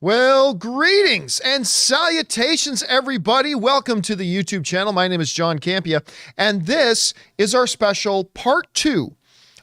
Well, greetings and salutations, everybody. Welcome to the YouTube channel. My name is John Campea, and this is our special part 2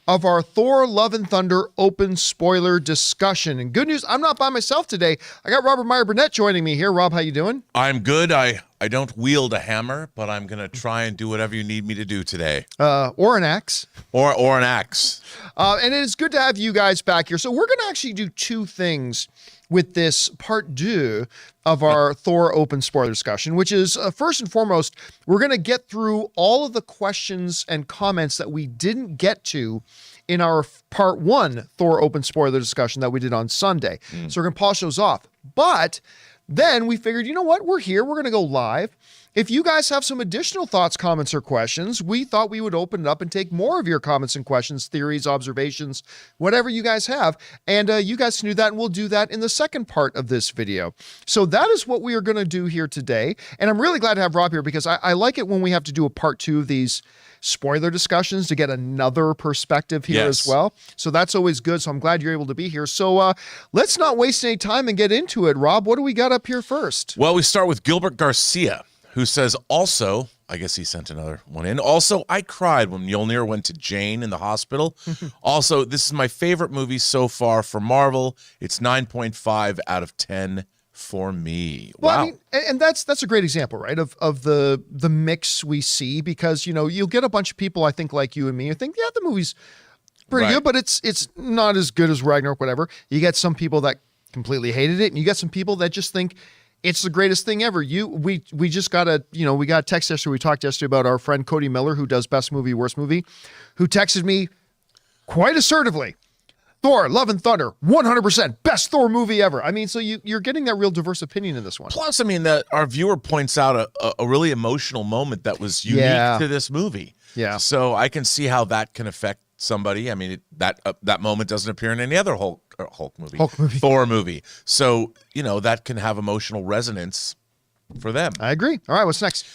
of our Thor Love and Thunder open spoiler discussion. And good news, I'm not by myself today. I got Robert Meyer Burnett joining me here. Rob, how you doing? I'm good. I don't wield a hammer, but I'm going to try and do whatever you need me to do today. Or an axe. Or an axe. And it is good to have you guys back here. So we're going to actually do two things with this part 2 of our Thor open spoiler discussion, which is first and foremost, we're going to get through all of the questions and comments that we didn't get to in our part 1 Thor open spoiler discussion that we did on Sunday. So we're going to polish those off. But then we figured, you know what? We're here. We're going to go live. If you guys have some additional thoughts, comments, or questions, we thought we would open it up and take more of your comments and questions, theories, observations, whatever you guys have. And you guys can do that, and we'll do that in the second part of this video. So that is what we are going to do here today. And I'm really glad to have Rob here because I like it when we have to do a part 2 of these spoiler discussions to get another perspective here as well. So that's always good. So I'm glad you're able to be here. So let's not waste any time and get into it. Rob, what do we got up here first? Well, we start with Gilbert Garcia, who says, also, I guess he sent another one in. Also, I cried when Mjolnir went to Jane in the hospital. Also, this is my favorite movie so far for Marvel. It's 9.5 out of 10 for me. Well, wow. I mean, and that's a great example, right? Of the mix we see, because, you know, you'll get a bunch of people, I think, like you and me, who think, yeah, the movie's pretty good, but it's not as good as Ragnarok, whatever. You get some people that completely hated it, and you get some people that just think it's the greatest thing ever. We just got we got a text yesterday. We talked yesterday about our friend Cody Miller, who does Best Movie, Worst Movie, who texted me quite assertively, Thor, Love and Thunder, 100% best Thor movie ever. I mean, so you're getting that real diverse opinion in this one. Plus, I mean, that our viewer points out a really emotional moment that was unique to this movie. Yeah. So I can see how that can affect somebody. I mean, that moment doesn't appear in any other Hulk movie. Thor movie. So, you know, that can have emotional resonance for them. I agree. All right, what's next?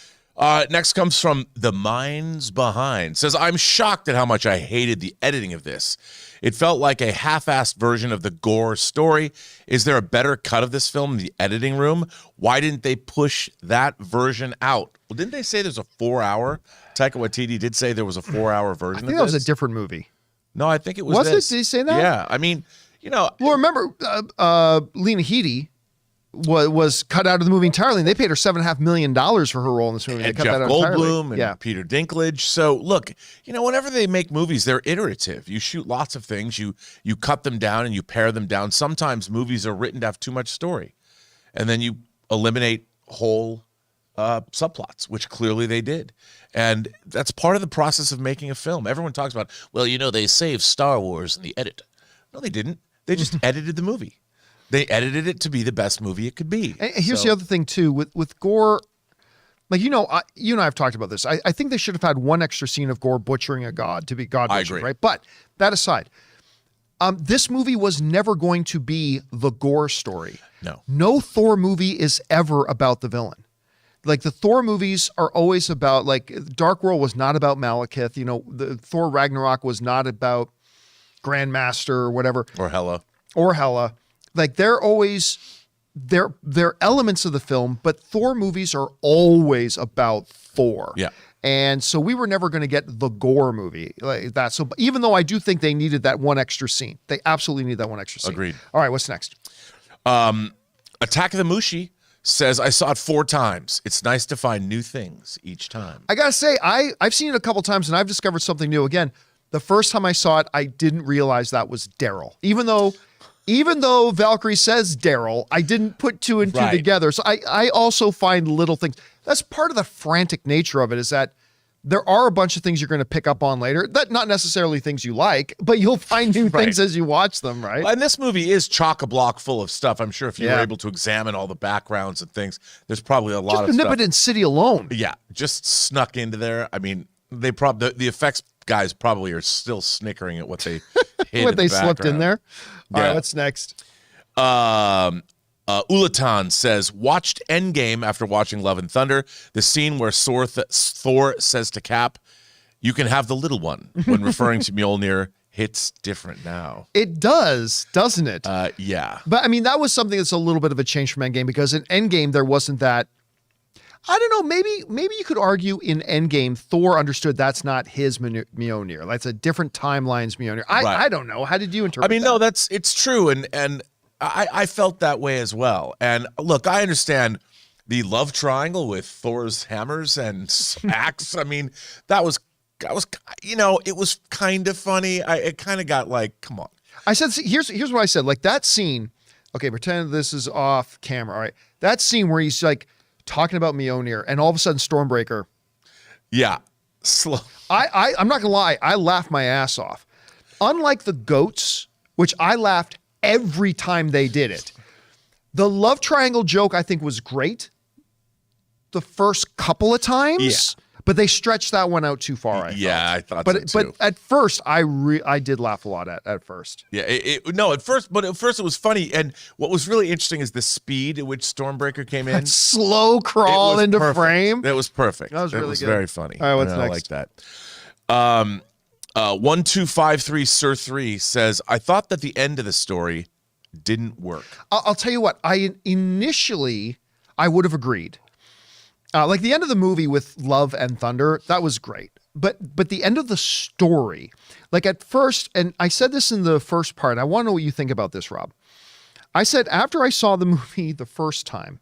Next comes from The Minds Behind. Says, I'm shocked at how much I hated the editing of this. It felt like a half-assed version of the Gore story. Is there a better cut of this film in the editing room? Why didn't they push that version out? Well, didn't they say there's a 4-hour? Taika Waititi did say there was a 4-hour version of this. I think that was a different movie. No, I think it was Was this. it? Did he say that? Yeah, I mean, you know. Well, remember, Lena Headey was cut out of the movie entirely, and they paid her $7.5 million for her role in this movie. And they cut Jeff that out Goldblum entirely. and Peter Dinklage. So look, you know, whenever they make movies, they're iterative. You shoot lots of things, you cut them down and you pare them down. Sometimes movies are written to have too much story, and then you eliminate whole subplots, which clearly they did. And that's part of the process of making a film. Everyone talks about, well, you know, they saved Star Wars in the edit. No, they didn't. They just edited the movie. They edited it to be the best movie it could be. And here's the other thing, too. With Gore, like, you know, you and I have talked about this. I think they should have had one extra scene of Gore butchering a god to be god butchering, right? But that aside, this movie was never going to be the Gore story. No Thor movie is ever about the villain. Like, the Thor movies are always about, like, Dark World was not about Malekith. You know, the Thor Ragnarok was not about Grandmaster or whatever. Or Hela. Like, they're always, they're elements of the film, but Thor movies are always about Thor. Yeah. And so we were never going to get the Gore movie like that. So even though I do think they needed that one extra scene, they absolutely need that one extra scene. Agreed. All right, what's next? Attack of the Mushi says, I saw it 4 times. It's nice to find new things each time. I got to say, I've seen it a couple times and I've discovered something new. Again, the first time I saw it, I didn't realize that was Daryl. Even though Valkyrie says Daryl, I didn't put 2 and 2 together. So I also find little things. That's part of the frantic nature of it, is that there are a bunch of things you're going to pick up on later. That not necessarily things you like, but you'll find new things as you watch them, right? And this movie is chock-a-block full of stuff. I'm sure if you were able to examine all the backgrounds and things, there's probably a lot of stuff. Just Omnipotent City alone. Yeah, just snuck into there. I mean, they the effects guys probably are still snickering at what they hid what they slipped in there. All right, what's next? Ulatan says, watched Endgame after watching Love and Thunder. The scene where Thor says to Cap, you can have the little one, when referring to Mjolnir hits different now. It does, doesn't it? Yeah. But I mean, that was something that's a little bit of a change from Endgame, because in Endgame, there wasn't that. I don't know. Maybe you could argue in Endgame, Thor understood that's not his Mjolnir. That's a different timeline's Mjolnir. I don't know. How did you interpret? I mean, that? no, it's true, and I felt that way as well. And look, I understand the love triangle with Thor's hammers and axe. I mean, that was, it was kind of funny. It kind of got like, come on. I said, see, here's what I said. Like that scene. Okay, pretend this is off camera. All right, that scene where he's like talking about Mjolnir, and all of a sudden Stormbreaker. Yeah, slow. I'm not gonna lie. I laughed my ass off. Unlike the goats, which I laughed every time they did it. The love triangle joke I think was great the first couple of times, but they stretched that one out too far. I thought so too. But at first, I did laugh a lot at first. Yeah, at first it was funny, and what was really interesting is the speed at which Stormbreaker came in. That slow crawl into perfect. frame. That was perfect. That was really good. Very funny. All right, what's next? I like that. 1253 Sir 3 says, I thought that the end of the story didn't work. I'll tell you what. Initially I would have agreed. Like the end of the movie with Love and Thunder, that was great. But the end of the story, like at first, and I said this in the first part, I want to know what you think about this, Rob. I said after I saw the movie the first time,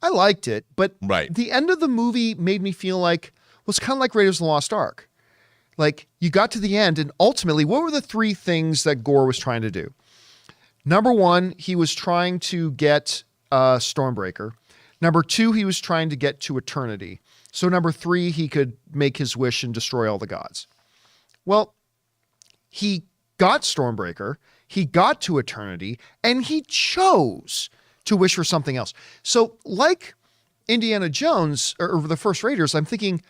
I liked it, but the end of the movie made me feel like, well, it's kind of like Raiders of the Lost Ark. Like you got to the end, and ultimately, what were the three things that Gore was trying to do? Number one, he was trying to get Stormbreaker. Number two, he was trying to get to eternity. So number three, he could make his wish and destroy all the gods. Well, he got Stormbreaker, he got to eternity, and he chose to wish for something else. So like Indiana Jones or the first Raiders, I'm thinking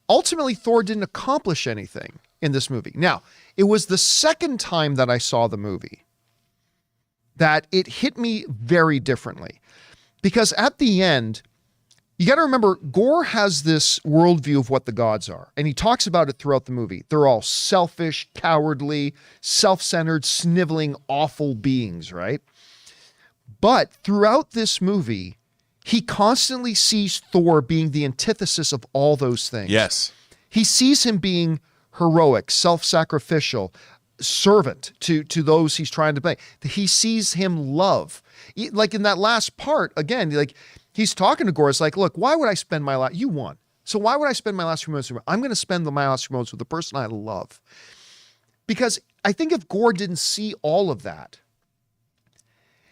ultimately Thor didn't accomplish anything in this movie. Now, it was the second time that I saw the movie that it hit me very differently. Because at the end, you got to remember, Gore has this worldview of what the gods are. And he talks about it throughout the movie. They're all selfish, cowardly, self-centered, sniveling, awful beings, right? But throughout this movie, he constantly sees Thor being the antithesis of all those things. Yes. He sees him being heroic, self-sacrificial, servant to those he's trying to play. He sees him love. Like in that last part, again, like he's talking to Gore. It's like, look, why would I spend my last, you won. So why would I spend my last few moments? I'm going to spend my last few moments with the person I love. Because I think if Gore didn't see all of that,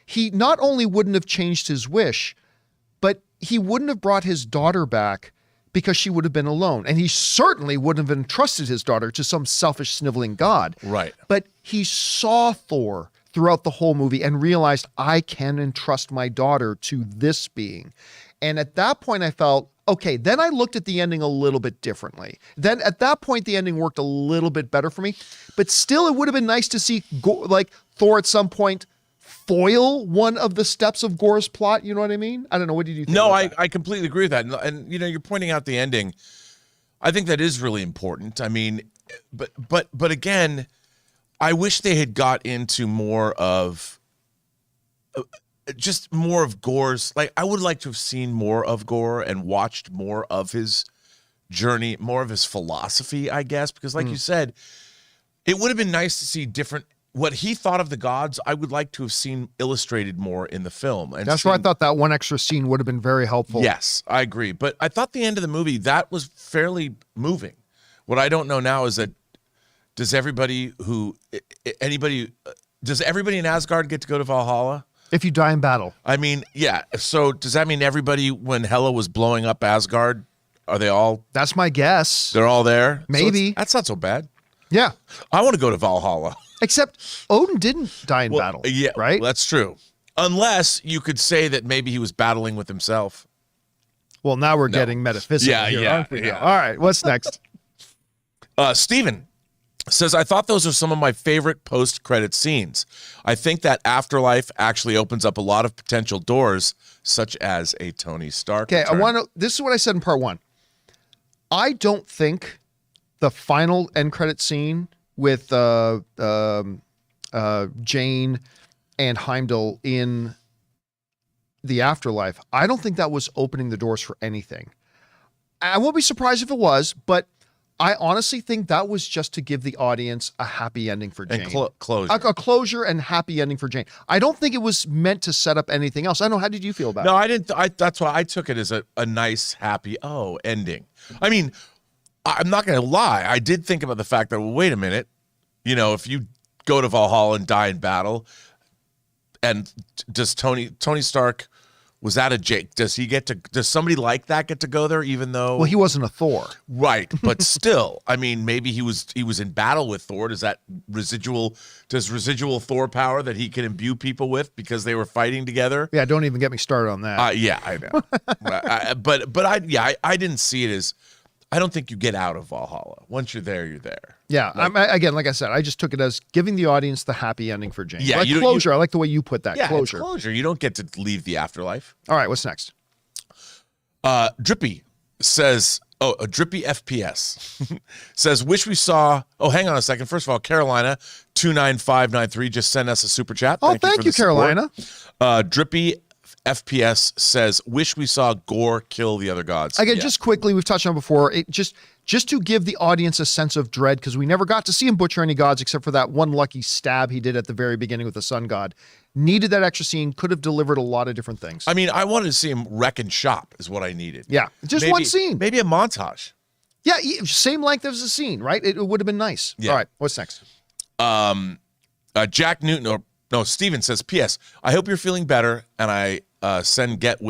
he not only wouldn't have changed his wish, but he wouldn't have brought his daughter back because she would have been alone. And he certainly wouldn't have entrusted his daughter to some selfish, sniveling god. Right. But he saw Thor throughout the whole movie and realized, I can entrust my daughter to this being. And at that point I felt, okay, then I looked at the ending a little bit differently. Then at that point, the ending worked a little bit better for me, but still it would have been nice to see like Thor at some point foil one of the steps of Gore's plot. You know what I mean? I don't know. What did you think? No, I completely agree with that. And you're pointing out the ending. I think that is really important. I mean, but again, I wish they had got into more of just more of Gore's. Like, I would like to have seen more of Gore and watched more of his journey, more of his philosophy, I guess, because like you said, it would have been nice to see different, what he thought of the gods. I would like to have seen illustrated more in the film. And that's why I thought that one extra scene would have been very helpful. Yes, I agree. But I thought the end of the movie, that was fairly moving. What I don't know now is that does everybody in Asgard get to go to Valhalla? If you die in battle. I mean, yeah. So does that mean everybody, when Hela was blowing up Asgard, are they all? That's my guess. They're all there? Maybe. So that's not so bad. Yeah. I want to go to Valhalla. Except Odin didn't die in battle. Yeah, right? That's true. Unless you could say that maybe he was battling with himself. Well, now we're getting metaphysical here, aren't we? Yeah. All right, what's next? Steven says, I thought those are some of my favorite post-credit scenes. I think that Afterlife actually opens up a lot of potential doors, such as a Tony Stark Okay, return. I want to. This is what I said in part one. I don't think the final end credit scene Jane and Heimdall in the afterlife, I don't think that was opening the doors for anything. I won't be surprised if it was, but I honestly think that was just to give the audience a happy ending for Jane. And closure. A closure and happy ending for Jane. I don't think it was meant to set up anything else. I don't know. How did you feel about it? No, I didn't. That's why I took it as a nice, happy, ending. I mean, I'm not going to lie. I did think about the fact that, well, wait a minute. You know, if you go to Valhalla and die in battle, and does Tony Stark, was that a Jake? Does somebody like that get to go there, even though? Well, he wasn't a Thor. Right, but still, I mean, maybe he was in battle with Thor. Does residual Thor power that he can imbue people with because they were fighting together? Yeah, don't even get me started on that. Yeah, I know. I didn't see it as, I don't think you get out of Valhalla. Once you're there, you're there. Yeah, again, like I said, I just took it as giving the audience the happy ending for Jane. Yeah, closure. I like the way you put that. Yeah, closure. It's closure. You don't get to leave the afterlife. All right, what's next? Drippy says, Drippy FPS says, wish we saw, hang on a second. First of all, Carolina 29593 just sent us a super chat. Thank you, Carolina. Drippy FPS says, wish we saw Gore kill the other gods. Again, just quickly, we've touched on before, just to give the audience a sense of dread, because we never got to see him butcher any gods except for that one lucky stab he did at the very beginning with the sun god. Needed that extra scene, could have delivered a lot of different things. I mean, I wanted to see him wreck and shop is what I needed. Yeah, just one scene. Maybe a montage. Yeah, same length as the scene, right? It would have been nice. Yeah. All right, what's next? Jack Newton, Steven says, P.S. I hope you're feeling better, and I send get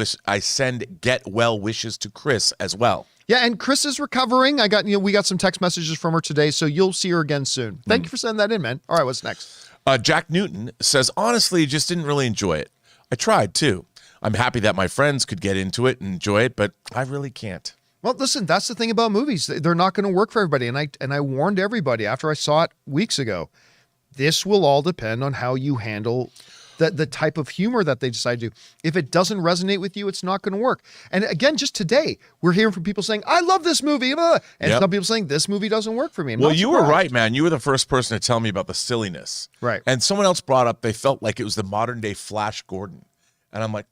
well wishes to Chris as well. Yeah, and Chris is recovering. We got some text messages from her today, so you'll see her again soon. Thank you for sending that in, man. All right, what's next? Jack Newton says, honestly, just didn't really enjoy it. I tried too. I'm happy that my friends could get into it and enjoy it, but I really can't. Well, listen, that's the thing about movies. They're not going to work for everybody. And I warned everybody after I saw it weeks ago. This will all depend on how you handle the type of humor that they decide to do. If it doesn't resonate with you, it's not going to work. And again, just today, we're hearing from people saying, I love this movie. And some people saying, this movie doesn't work for me. Well, you were right, man. You were the first person to tell me about the silliness. Right. And someone else brought up, they felt like it was the modern day Flash Gordon. And I'm like,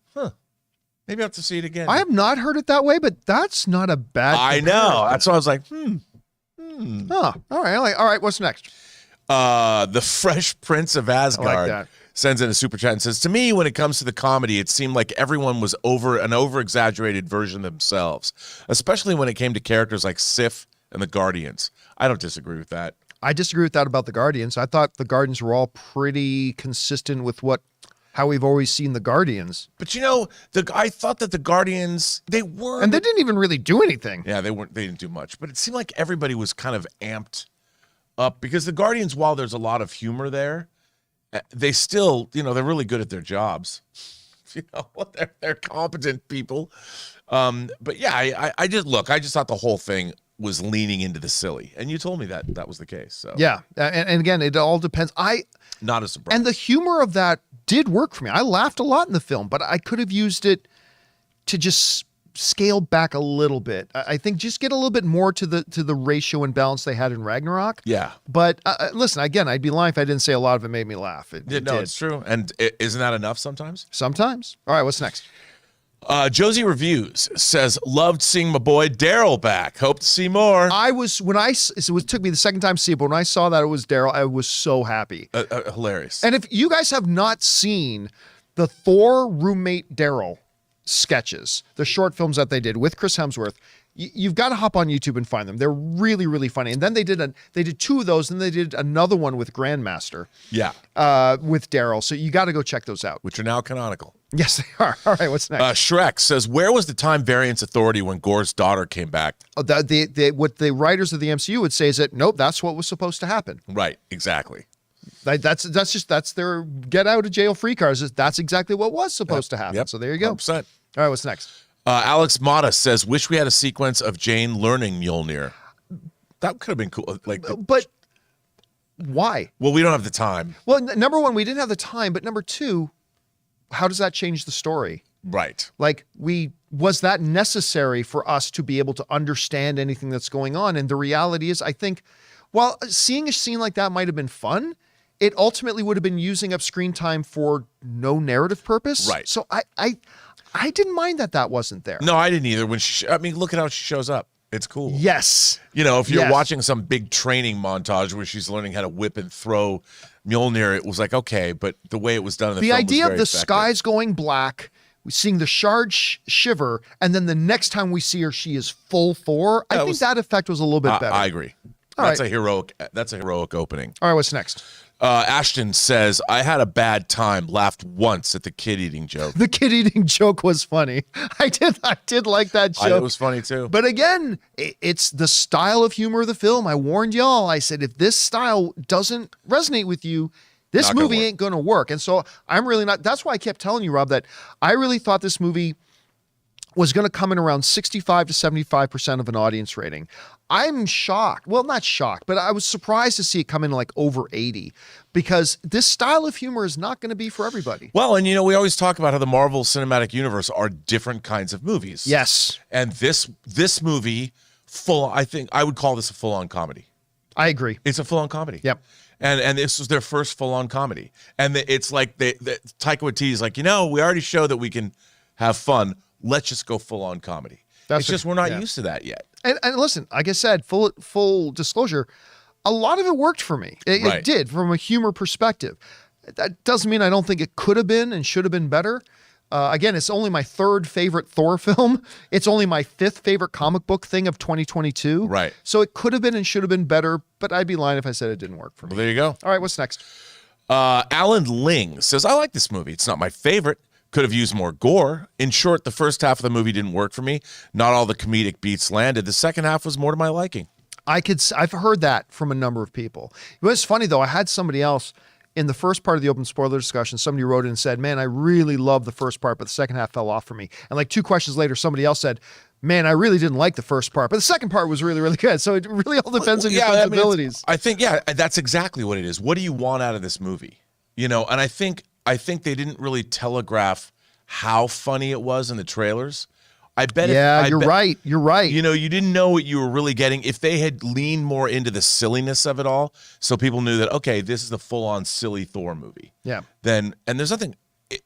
maybe I have to see it again. I have not heard it that way, but that's not a bad I know. That's why I was like, Oh, all right. What's next? The Fresh Prince of Asgard sends in a super chat and says, to me, when it comes to the comedy, it seemed like everyone was an over-exaggerated version of themselves, especially when it came to characters like Sif and the Guardians. I don't disagree with that. I disagree with that about the Guardians. I thought the Guardians were all pretty consistent with how we've always seen the Guardians. But I thought that the Guardians, they were. And they didn't even really do anything. Yeah, they didn't do much. But it seemed like everybody was kind of amped up because the Guardians, while there's a lot of humor there, they still, they're really good at their jobs. They're competent people. But yeah, I just thought the whole thing was leaning into the silly, and you told me that was the case. So yeah, and again, it all depends. Not a surprise. And the humor of that did work for me. I laughed a lot in the film, but I could have used it to just scale back a little bit. I think just get a little bit more to the ratio and balance they had in Ragnarok. Yeah. But listen, again, I'd be lying if I didn't say a lot of it made me laugh. It did. It's true. And isn't that enough sometimes? Sometimes. All right, what's next? Josie Reviews says, loved seeing my boy Daryl back. Hope to see more. It took me the second time to see it, but when I saw that it was Daryl, I was so happy. Hilarious. And if you guys have not seen the Thor roommate Daryl sketches, the short films that they did with Chris Hemsworth, you've got to hop on YouTube and find them. They're really, really funny. And then they did two of those, and they did another one with Grandmaster. Yeah. With Daryl. So you got to go check those out. Which are now canonical. Yes, they are. All right, what's next? Shrek says, where was the Time Variance Authority when Gore's daughter came back? What the writers of the MCU would say is that, nope, that's what was supposed to happen. Right, exactly. That's their get out of jail free cards. That's exactly what was supposed to happen. Yep. So there you go. 100%. All right, what's next? Alex Mata says, wish we had a sequence of Jane learning Mjolnir. That could have been cool. But why? Well, we don't have the time. Well, number one, we didn't have the time. But number two, how does that change the story? Right. Was that necessary for us to be able to understand anything that's going on? And the reality is, I think while seeing a scene like that might have been fun, it ultimately would have been using up screen time for no narrative purpose. Right. So I didn't mind that wasn't there. No, I didn't either. Look at how she shows up. It's cool. Yes. If you're watching some big training montage where she's learning how to whip and throw Mjolnir, it was like, okay, but the way it was done in the film idea was of very the effective. skies going black, we're seeing the shard shiver, and then the next time we see her, she is full Thor. I think that effect was a little bit better. I agree. That's a heroic opening. All right, what's next? Ashton says, I had a bad time, laughed once at the kid eating joke. The kid eating joke was funny. I did like that joke. It was funny too. But again, it's the style of humor of the film. I warned y'all. I said, if this style doesn't resonate with you, this movie ain't going to work. And so I'm really not. That's why I kept telling you, Rob, that I really thought this movie was going to come in around 65 to 75% of an audience rating. I'm shocked. Well, not shocked, but I was surprised to see it come in like over 80 because this style of humor is not going to be for everybody. Well, and we always talk about how the Marvel Cinematic Universe are different kinds of movies. Yes. And this movie, I think I would call this a full-on comedy. I agree. It's a full-on comedy. Yep. And this was their first full-on comedy. And it's like Taika Waititi's like, we already showed that we can have fun. Let's just go full-on comedy. It's just we're not used to that yet. And listen, like I said, full disclosure, a lot of it worked for me. It did from a humor perspective. That doesn't mean I don't think it could have been and should have been better. Again, it's only my third favorite Thor film. It's only my fifth favorite comic book thing of 2022. Right. So it could have been and should have been better, but I'd be lying if I said it didn't work for me. Well, there you go. All right, what's next? Alan Ling says, I like this movie. It's not my favorite. Could have used more gore. In short, the first half of the movie didn't work for me. Not all the comedic beats landed. The second half was more to my liking. I've heard that from a number of people. It was funny though. I had somebody else in the first part of the open spoiler discussion. Somebody wrote in and said, man, I really loved the first part, but the second half fell off for me. And like 2 questions later, somebody else said, man, I really didn't like the first part, but the second part was really, really good. So it really all depends on your sensibilities. I think that's exactly what it is. What do you want out of this movie? And I think they didn't really telegraph how funny it was in the trailers. You're right. You're right. You didn't know what you were really getting. If they had leaned more into the silliness of it all, so people knew that, okay, this is the full-on silly Thor movie. Yeah. And there's nothing,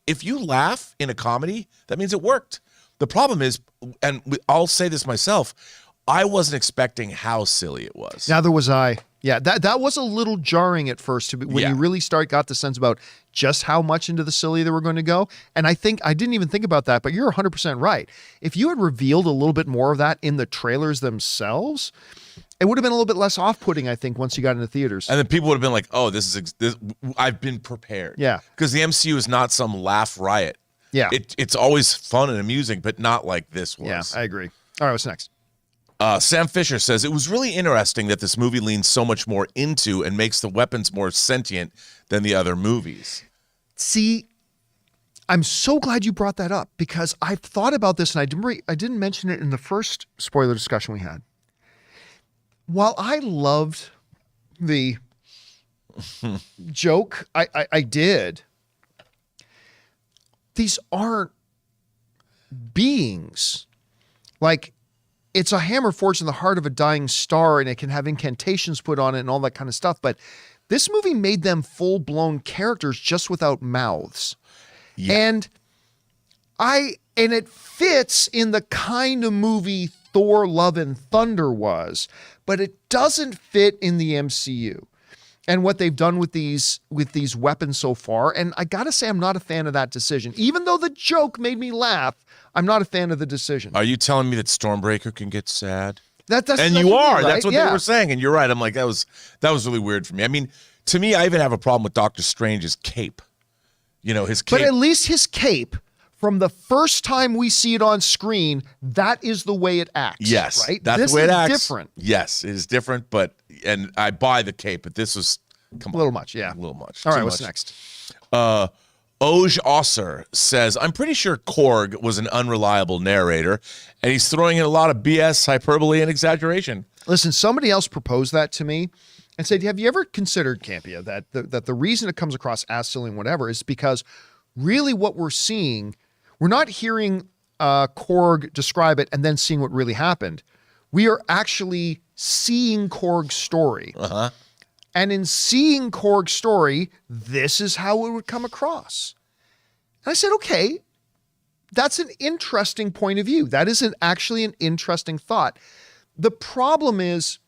if you laugh in a comedy, that means it worked. The problem is, and I'll say this myself, I wasn't expecting how silly it was. Neither was I. Yeah, that was a little jarring at first when you really got the sense about just how much into the silly they were going to go. And I didn't even think about that, but you're 100% right. If you had revealed a little bit more of that in the trailers themselves, it would have been a little bit less off-putting, I think, once you got into theaters. And then people would have been like, oh, this I've been prepared. Yeah. Because the MCU is not some laugh riot. Yeah. It's always fun and amusing, but not like this was. Yeah, I agree. All right, what's next? Sam Fisher says, it was really interesting that this movie leans so much more into and makes the weapons more sentient than the other movies. See, I'm so glad you brought that up because I've thought about this and I didn't mention it in the first spoiler discussion we had. While I loved the joke, I did, these aren't beings. Like, it's a hammer forged in the heart of a dying star and it can have incantations put on it and all that kind of stuff. But this movie made them full-blown characters just without mouths. Yeah. And it fits in the kind of movie Thor Love and Thunder was, but it doesn't fit in the MCU and what they've done with these weapons so far. And I got to say, I'm not a fan of that decision. Even though the joke made me laugh, I'm not a fan of the decision. Are you telling me that Stormbreaker can get sad? That's and you are. Right? That's what they were saying. And you're right. I'm like, that was really weird for me. I mean, to me, I even have a problem with Doctor Strange's cape. His cape. But at least his cape, from the first time we see it on screen, that is the way it acts. Yes, right. That's the way it acts. Different. Yes, it is different. And I buy the cape, but this was a little much. Yeah, a little much. All right, what's next? Oj Osser says, I'm pretty sure Korg was an unreliable narrator, and he's throwing in a lot of BS, hyperbole, and exaggeration. Listen, somebody else proposed that to me and said, have you ever considered, Campea, that the reason it comes across as silly and whatever is because really what we're seeing, we're not hearing Korg describe it and then seeing what really happened. We are actually seeing Korg's story. Uh-huh. And in seeing Korg's story, this is how it would come across. And I said, okay, that's an interesting point of view. That is actually an interesting thought. The problem is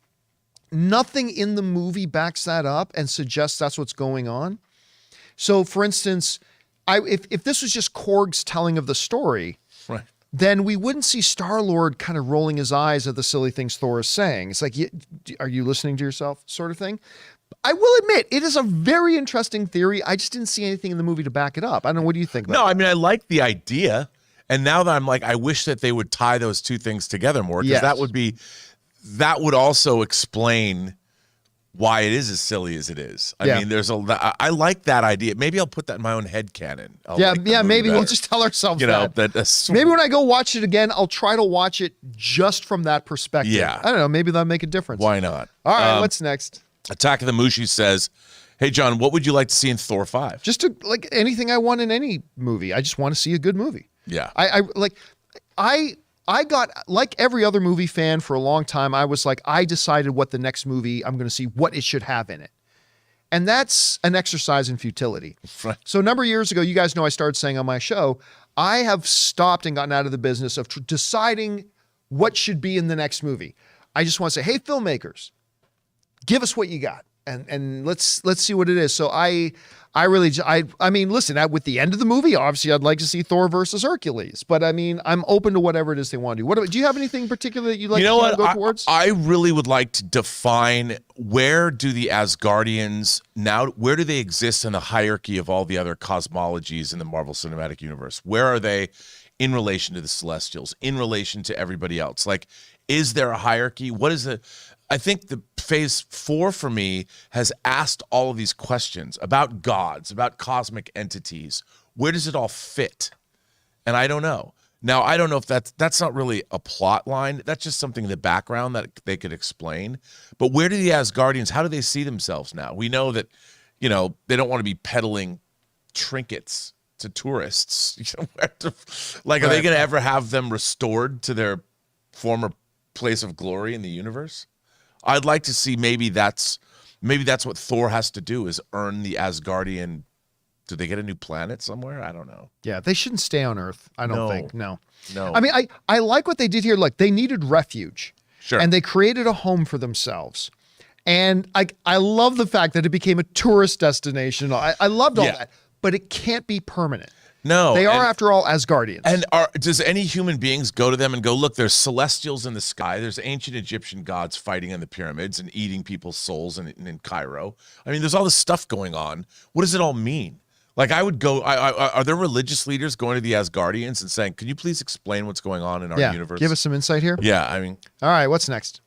nothing in the movie backs that up and suggests that's what's going on. So, for instance, if this was just Korg's telling of the story, Right. then we wouldn't see Star-Lord kind of rolling his eyes at the silly things Thor is saying. It's like, are you listening to yourself sort of thing? I will admit, it is a very interesting theory. I just didn't see anything in the movie to back it up. I don't know. What do you think about it? No, I mean, I like the idea. And now that I'm like, I wish that they would tie those two things together more, because that would also explain why it is as silly as it is. I mean, I like that idea. Maybe I'll put that in my own head canon. Maybe we'll just tell ourselves that. Maybe when I go watch it again, I'll try to watch it just from that perspective. Yeah. I don't know. Maybe that'll make a difference. Why not? All right, what's next? Attack of the Mushi says, hey, John, what would you like to see in Thor 5? Just like anything I want in any movie. I just want to see a good movie. Yeah. I got, like every other movie fan for a long time, I was like, I decided what the next movie I'm going to see, what it should have in it. And that's an exercise in futility. Right. So a number of years ago, you guys know I started saying on my show, I have stopped and gotten out of the business of deciding what should be in the next movie. I just want to say, hey, filmmakers, give us what you got. And let's see what it is. So I mean, listen, with the end of the movie, obviously I'd like to see Thor versus Hercules, but I mean, I'm open to whatever it is they want to do. Do you have anything particular that you'd like to go towards? I really would like to define, where do the Asgardians now, where do they exist in the hierarchy of all the other cosmologies in the Marvel Cinematic Universe? Where are they in relation to the Celestials, in relation to everybody else? Like, is there a hierarchy? What is it? I think the phase 4 for me has asked all of these questions about gods, about cosmic entities. Where does it all fit? And I don't know. Now, I don't know if that's not really a plot line. That's just something in the background that they could explain. But where do the Asgardians, how do they see themselves now? We know that, they don't want to be peddling trinkets to tourists. Are they going to ever have them restored to their former place of glory in the universe? I'd like to see maybe that's what Thor has to do, is earn the Asgardian. Do they get a new planet somewhere? I don't know. Yeah, they shouldn't stay on Earth. I don't think. No. I mean, I like what they did here. Like, they needed refuge. Sure. And they created a home for themselves. And I love the fact that it became a tourist destination. I loved all that. But it can't be permanent. No. They are, after all, Asgardians. And does any human beings go to them and go, look, there's celestials in the sky. There's ancient Egyptian gods fighting in the pyramids and eating people's souls in Cairo. I mean, there's all this stuff going on. What does it all mean? Like, I would go, are there religious leaders going to the Asgardians and saying, can you please explain what's going on in our universe? Give us some insight here. Yeah, I mean. All right, what's next?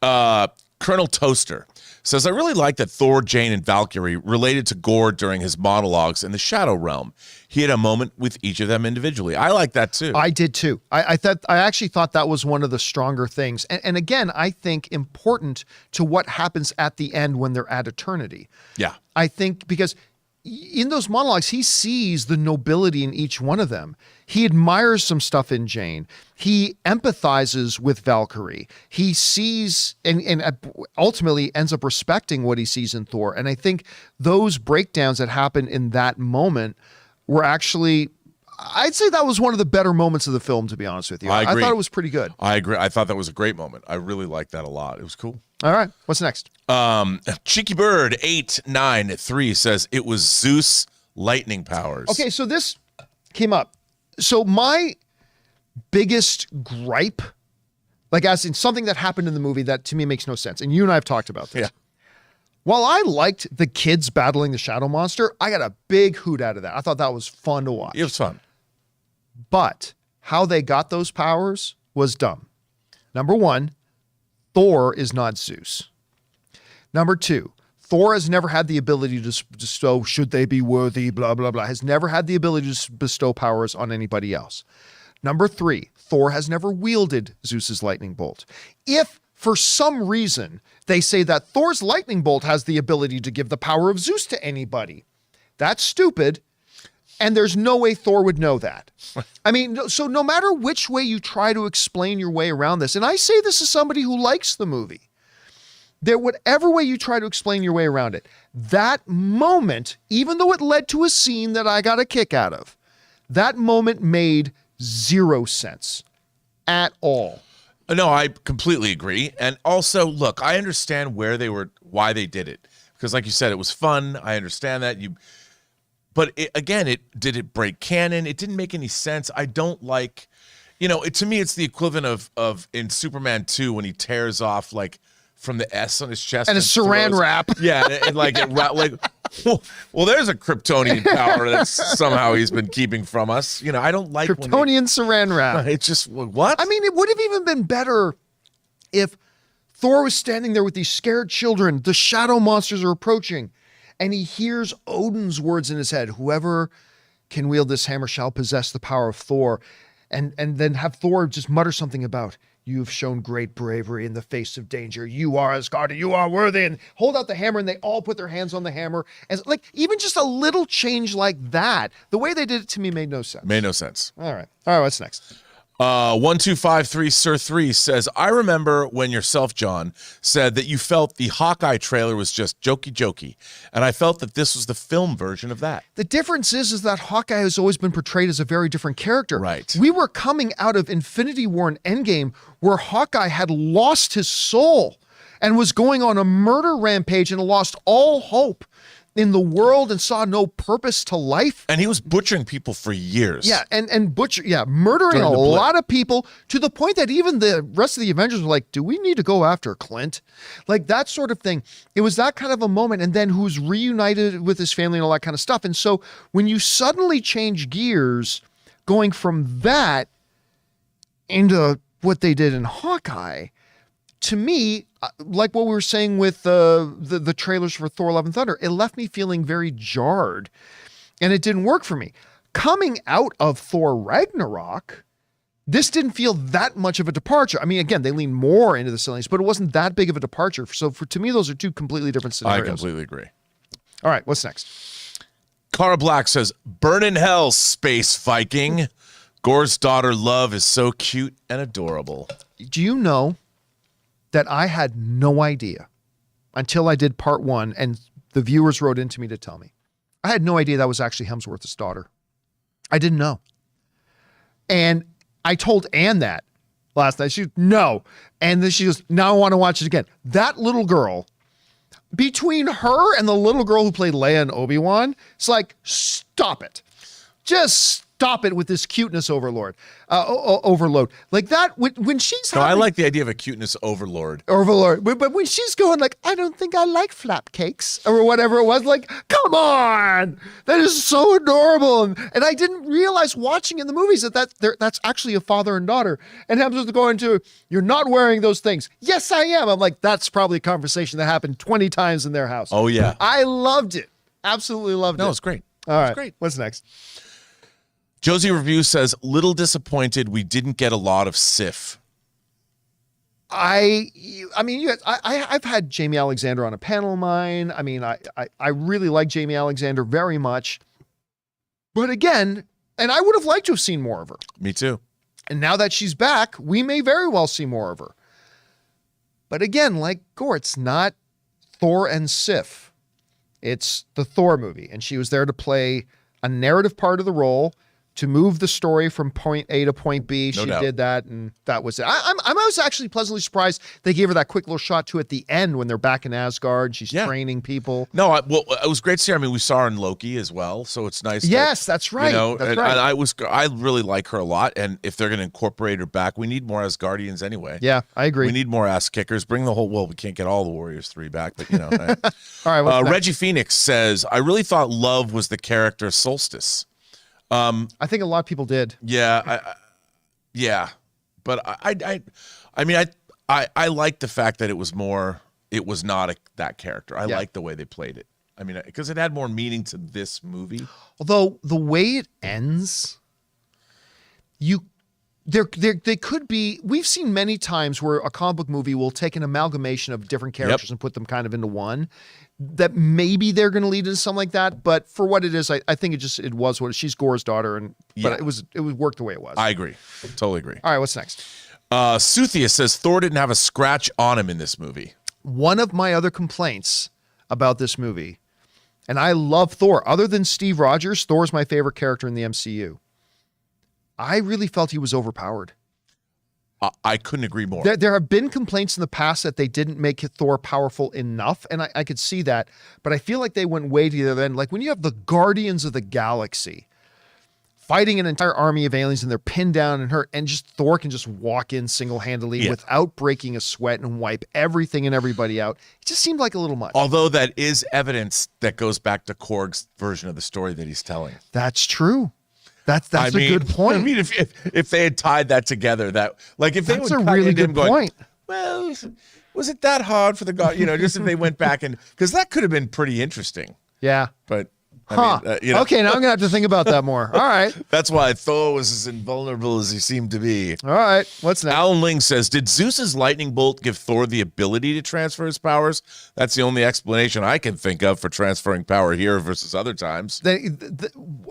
Colonel Toaster says, I really like that Thor, Jane, and Valkyrie related to Gore during his monologues in the Shadow Realm. He had a moment with each of them individually. I like that too. I did too. I actually thought that was one of the stronger things. And again, I think important to what happens at the end when they're at eternity. Yeah. I think because in those monologues, he sees the nobility in each one of them. He admires some stuff in Jane. He empathizes with Valkyrie. He sees and ultimately ends up respecting what he sees in Thor. And I think those breakdowns that happen in that moment were actually, I'd say that was one of the better moments of the film, to be honest with you. I agree. I thought it was pretty good. I agree. I thought that was a great moment. I really liked that a lot. It was cool. All right. What's next? Cheeky Bird 893 says it was Zeus lightning powers. Okay, so this came up. So my biggest gripe, like as in something that happened in the movie that to me makes no sense, and you and I have talked about this. Yeah. While I liked the kids battling the shadow monster, I got a big hoot out of that. I thought that was fun to watch. It was fun. But how they got those powers was dumb. Number one, Thor is not Zeus. Number two, Thor has never had the ability to bestow, should they be worthy, blah, blah, blah, has never had the ability to bestow powers on anybody else. Number three, Thor has never wielded Zeus's lightning bolt. If for some reason they say that Thor's lightning bolt has the ability to give the power of Zeus to anybody, that's stupid. And there's no way Thor would know that. I mean, so no matter which way you try to explain your way around this, and I say this as somebody who likes the movie, that whatever way you try to explain your way around it, that moment, even though it led to a scene that I got a kick out of, that moment made zero sense at all. No, I completely agree. And also, look, I understand why they did it. Because like you said, it was fun. I understand that. But did it break canon? It didn't make any sense. I don't like, to me, it's the equivalent of in Superman 2 when he tears off like from the S on his chest. And a saran wrap. Yeah. And like, well, there's a Kryptonian power that somehow he's been keeping from us. I don't like Kryptonian saran wrap. It's just, what? I mean, it would have even been better if Thor was standing there with these scared children. The shadow monsters are approaching. And he hears Odin's words in his head. Whoever can wield this hammer shall possess the power of Thor. And then have Thor just mutter something about, you've shown great bravery in the face of danger. You are Asgard, you are worthy. And hold out the hammer, and they all put their hands on the hammer. And like, even just a little change like that, the way they did it to me made no sense. Made no sense. All right, what's next? 1253 Sir 3 says, I remember when yourself, John, said that you felt the Hawkeye trailer was just jokey, and I felt that this was the film version of that. The difference is that Hawkeye has always been portrayed as a very different character. Right. We were coming out of Infinity War and Endgame where Hawkeye had lost his soul and was going on a murder rampage and lost all hope in the world and saw no purpose to life. And he was butchering people for years. Yeah, murdering a lot of people to the point that even the rest of the Avengers were like, do we need to go after Clint? Like that sort of thing. It was that kind of a moment, and then who's reunited with his family and all that kind of stuff. And so when you suddenly change gears, going from that into what they did in Hawkeye, to me, like what we were saying with the trailers for Thor Love and Thunder, it left me feeling very jarred, and it didn't work for me. Coming out of Thor Ragnarok, this didn't feel that much of a departure. I mean, again, they lean more into the silliness, but it wasn't that big of a departure. So to me, those are two completely different scenarios. I completely agree. All right, what's next? Cara Black says, burn in hell, Space Viking. Gore's daughter, Love, is so cute and adorable. Do you know that I had no idea until I did part 1 and the viewers wrote into me to tell me? I had no idea that was actually Hemsworth's daughter. I didn't know. And I told Ann that last night. She goes, no. And then she goes, now I want to watch it again. That little girl, between her and the little girl who played Leia and Obi-Wan, it's like, stop it. Just stop it with this cuteness overload. Like that, when she's I like the idea of a cuteness overlord. But when she's going like, I don't think I like flap cakes or whatever it was, like, come on, that is so adorable. And I didn't realize watching in the movies that's actually a father and daughter. And Hemsworth going to, you're not wearing those things. Yes, I am. I'm like, that's probably a conversation that happened 20 times in their house. Oh yeah. I loved it. Absolutely loved it. No, it's great. All right. It's great. What's next? Josie Review says, little disappointed we didn't get a lot of Sif. I mean, I've had Jamie Alexander on a panel of mine. I mean, I really like Jamie Alexander very much. But again, and I would have liked to have seen more of her. Me too. And now that she's back, we may very well see more of her. But again, like Gore, it's not Thor and Sif. It's the Thor movie. And she was there to play a narrative part of the role, to move the story from point A to point B. She did that, and that was it. I was actually pleasantly surprised they gave her that quick little shot too at the end when they're back in Asgard. She's training people. No, it was great to see her. I mean, we saw her in Loki as well, so it's nice. Yes, that's right. That's right. I really like her a lot, and if they're going to incorporate her back, we need more Asgardians anyway. Yeah, I agree. We need more ass kickers. Bring the whole. Well, we can't get all the Warriors 3 back, but All right. Reggie Phoenix says, I really thought Love was the character Solstice. I think a lot of people did. Yeah, but I mean, I like the fact that it was not that character. I like the way they played it. I mean, because it had more meaning to this movie. Although the way it ends, they could be. We've seen many times where a comic book movie will take an amalgamation of different characters and put them kind of into one. That maybe they're going to lead into something like that, but for what it is, I think it was what she's Gore's daughter, but it worked the way it was. I agree, totally agree. All right, what's next? Suthia says Thor didn't have a scratch on him in this movie. One of my other complaints about this movie, and I love Thor. Other than Steve Rogers, Thor's my favorite character in the MCU. I really felt he was overpowered. I couldn't agree more. There have been complaints in the past that they didn't make Thor powerful enough, and I could see that, but I feel like they went way to the other end. Like when you have the Guardians of the Galaxy fighting an entire army of aliens and they're pinned down and hurt, and just Thor can just walk in single-handedly without breaking a sweat and wipe everything and everybody out. It just seemed like a little much. Although that is evidence that goes back to Korg's version of the story that he's telling. That's true. That's a good point. I mean, if they had tied that together, if they that's would a really good point. Well, was it that hard for the god? Just if they went back because that could have been pretty interesting. Yeah, but. Okay, now I'm gonna have to think about that more. All right. That's why Thor was as invulnerable as he seemed to be. All right. What's next? Alan Ling says, did Zeus's lightning bolt give Thor the ability to transfer his powers? That's the only explanation I can think of for transferring power here versus other times.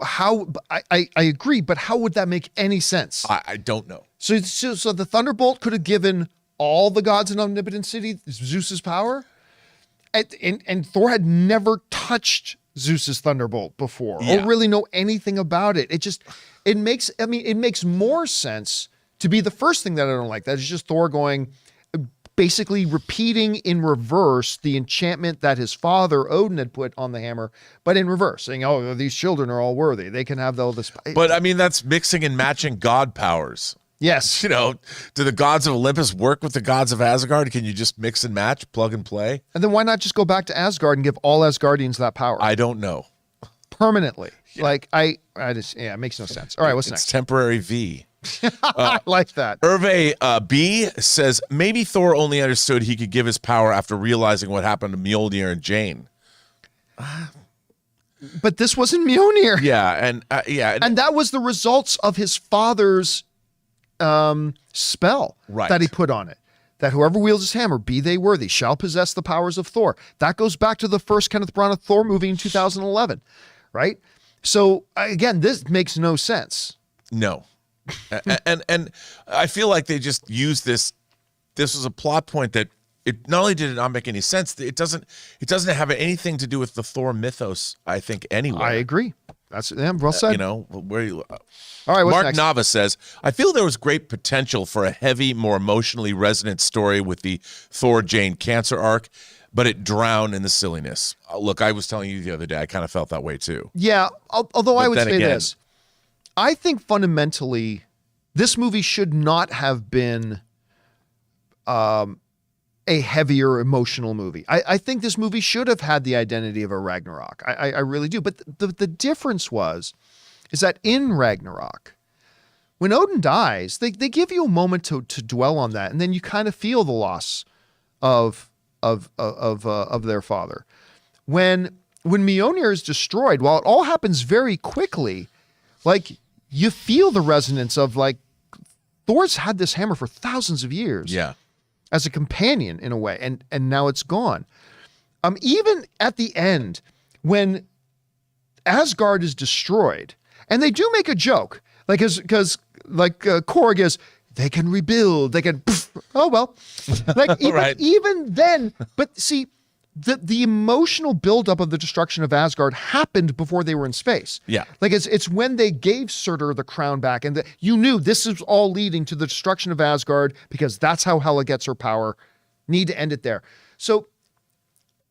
How? I agree, but how would that make any sense? I don't know. So the Thunderbolt could have given all the gods in Omnipotent City Zeus's power, and Thor had never touched Zeus's Thunderbolt before or really know anything about it. It makes more sense to be the first thing that I don't like. That is just Thor basically repeating in reverse the enchantment that his father Odin had put on the hammer, but in reverse, saying, "Oh, these children are all worthy. They can have all this." But I mean, that's mixing and matching god powers. Yes. Do the gods of Olympus work with the gods of Asgard? Can you just mix and match, plug and play? And then why not just go back to Asgard and give all Asgardians that power? I don't know. Permanently. Yeah. It makes no sense. All right, what's next? It's temporary V. I like that. Hervé B says, maybe Thor only understood he could give his power after realizing what happened to Mjolnir and Jane. But this wasn't Mjolnir. Yeah, and that was the results of his father's spell that he put on it, that whoever wields his hammer, be they worthy, shall possess the powers of Thor. That goes back to the first Kenneth Branagh Thor movie in 2011, right? So again, this makes no sense. No. and I feel like they just used this was a plot point that it not only did it not make any sense, it doesn't have anything to do with the Thor mythos, I think, anyway. I agree. That's well said. Where you all right, what's Mark next? Nava says, I feel there was great potential for a heavy, more emotionally resonant story with the Thor Jane cancer arc, but it drowned in the silliness. Look, I was telling you the other day, I kind of felt that way too. Yeah, although I would say this. I think fundamentally, this movie should not have been a heavier emotional movie. I think this movie should have had the identity of a Ragnarok. I really do. But the difference is that in Ragnarok, when Odin dies, they give you a moment to dwell on that, and then you kind of feel the loss of their father. When Mjolnir is destroyed, while it all happens very quickly, like you feel the resonance of like Thor's had this hammer for thousands of years. Yeah. As a companion in a way, and now it's gone. Even at the end, when Asgard is destroyed, and they do make a joke, because Korg is, they can rebuild, they can, oh well, like even then, but see, the emotional buildup of the destruction of Asgard happened before they were in space. Yeah. Like it's when they gave Surtur the crown back, and you knew this is all leading to the destruction of Asgard because that's how Hela gets her power. Need to end it there. So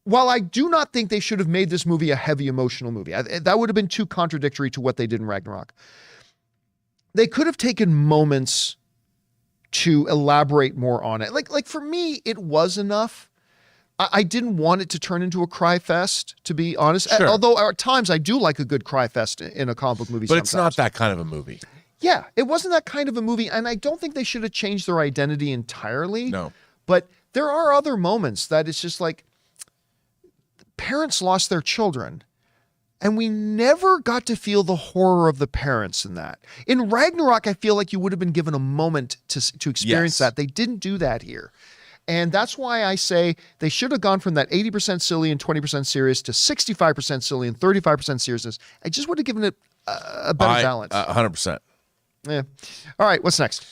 while I do not think they should have made this movie a heavy emotional movie, that would have been too contradictory to what they did in Ragnarok. They could have taken moments to elaborate more on it. Like for me, it was enough. I didn't want it to turn into a cry fest, to be honest. Sure. Although at times I do like a good cry fest in a comic book movie. But sometimes. It's not that kind of a movie. Yeah, it wasn't that kind of a movie, and I don't think they should have changed their identity entirely. No. But there are other moments that it's just like parents lost their children, And we never got to feel the horror of the parents in that. In Ragnarok, I feel like you would have been given a moment to experience that. They didn't do that here. And that's why I say they should have gone from that 80% silly and 20% serious to 65% silly and 35% seriousness. I just would have given it a better balance. 100%. Yeah. All right, what's next?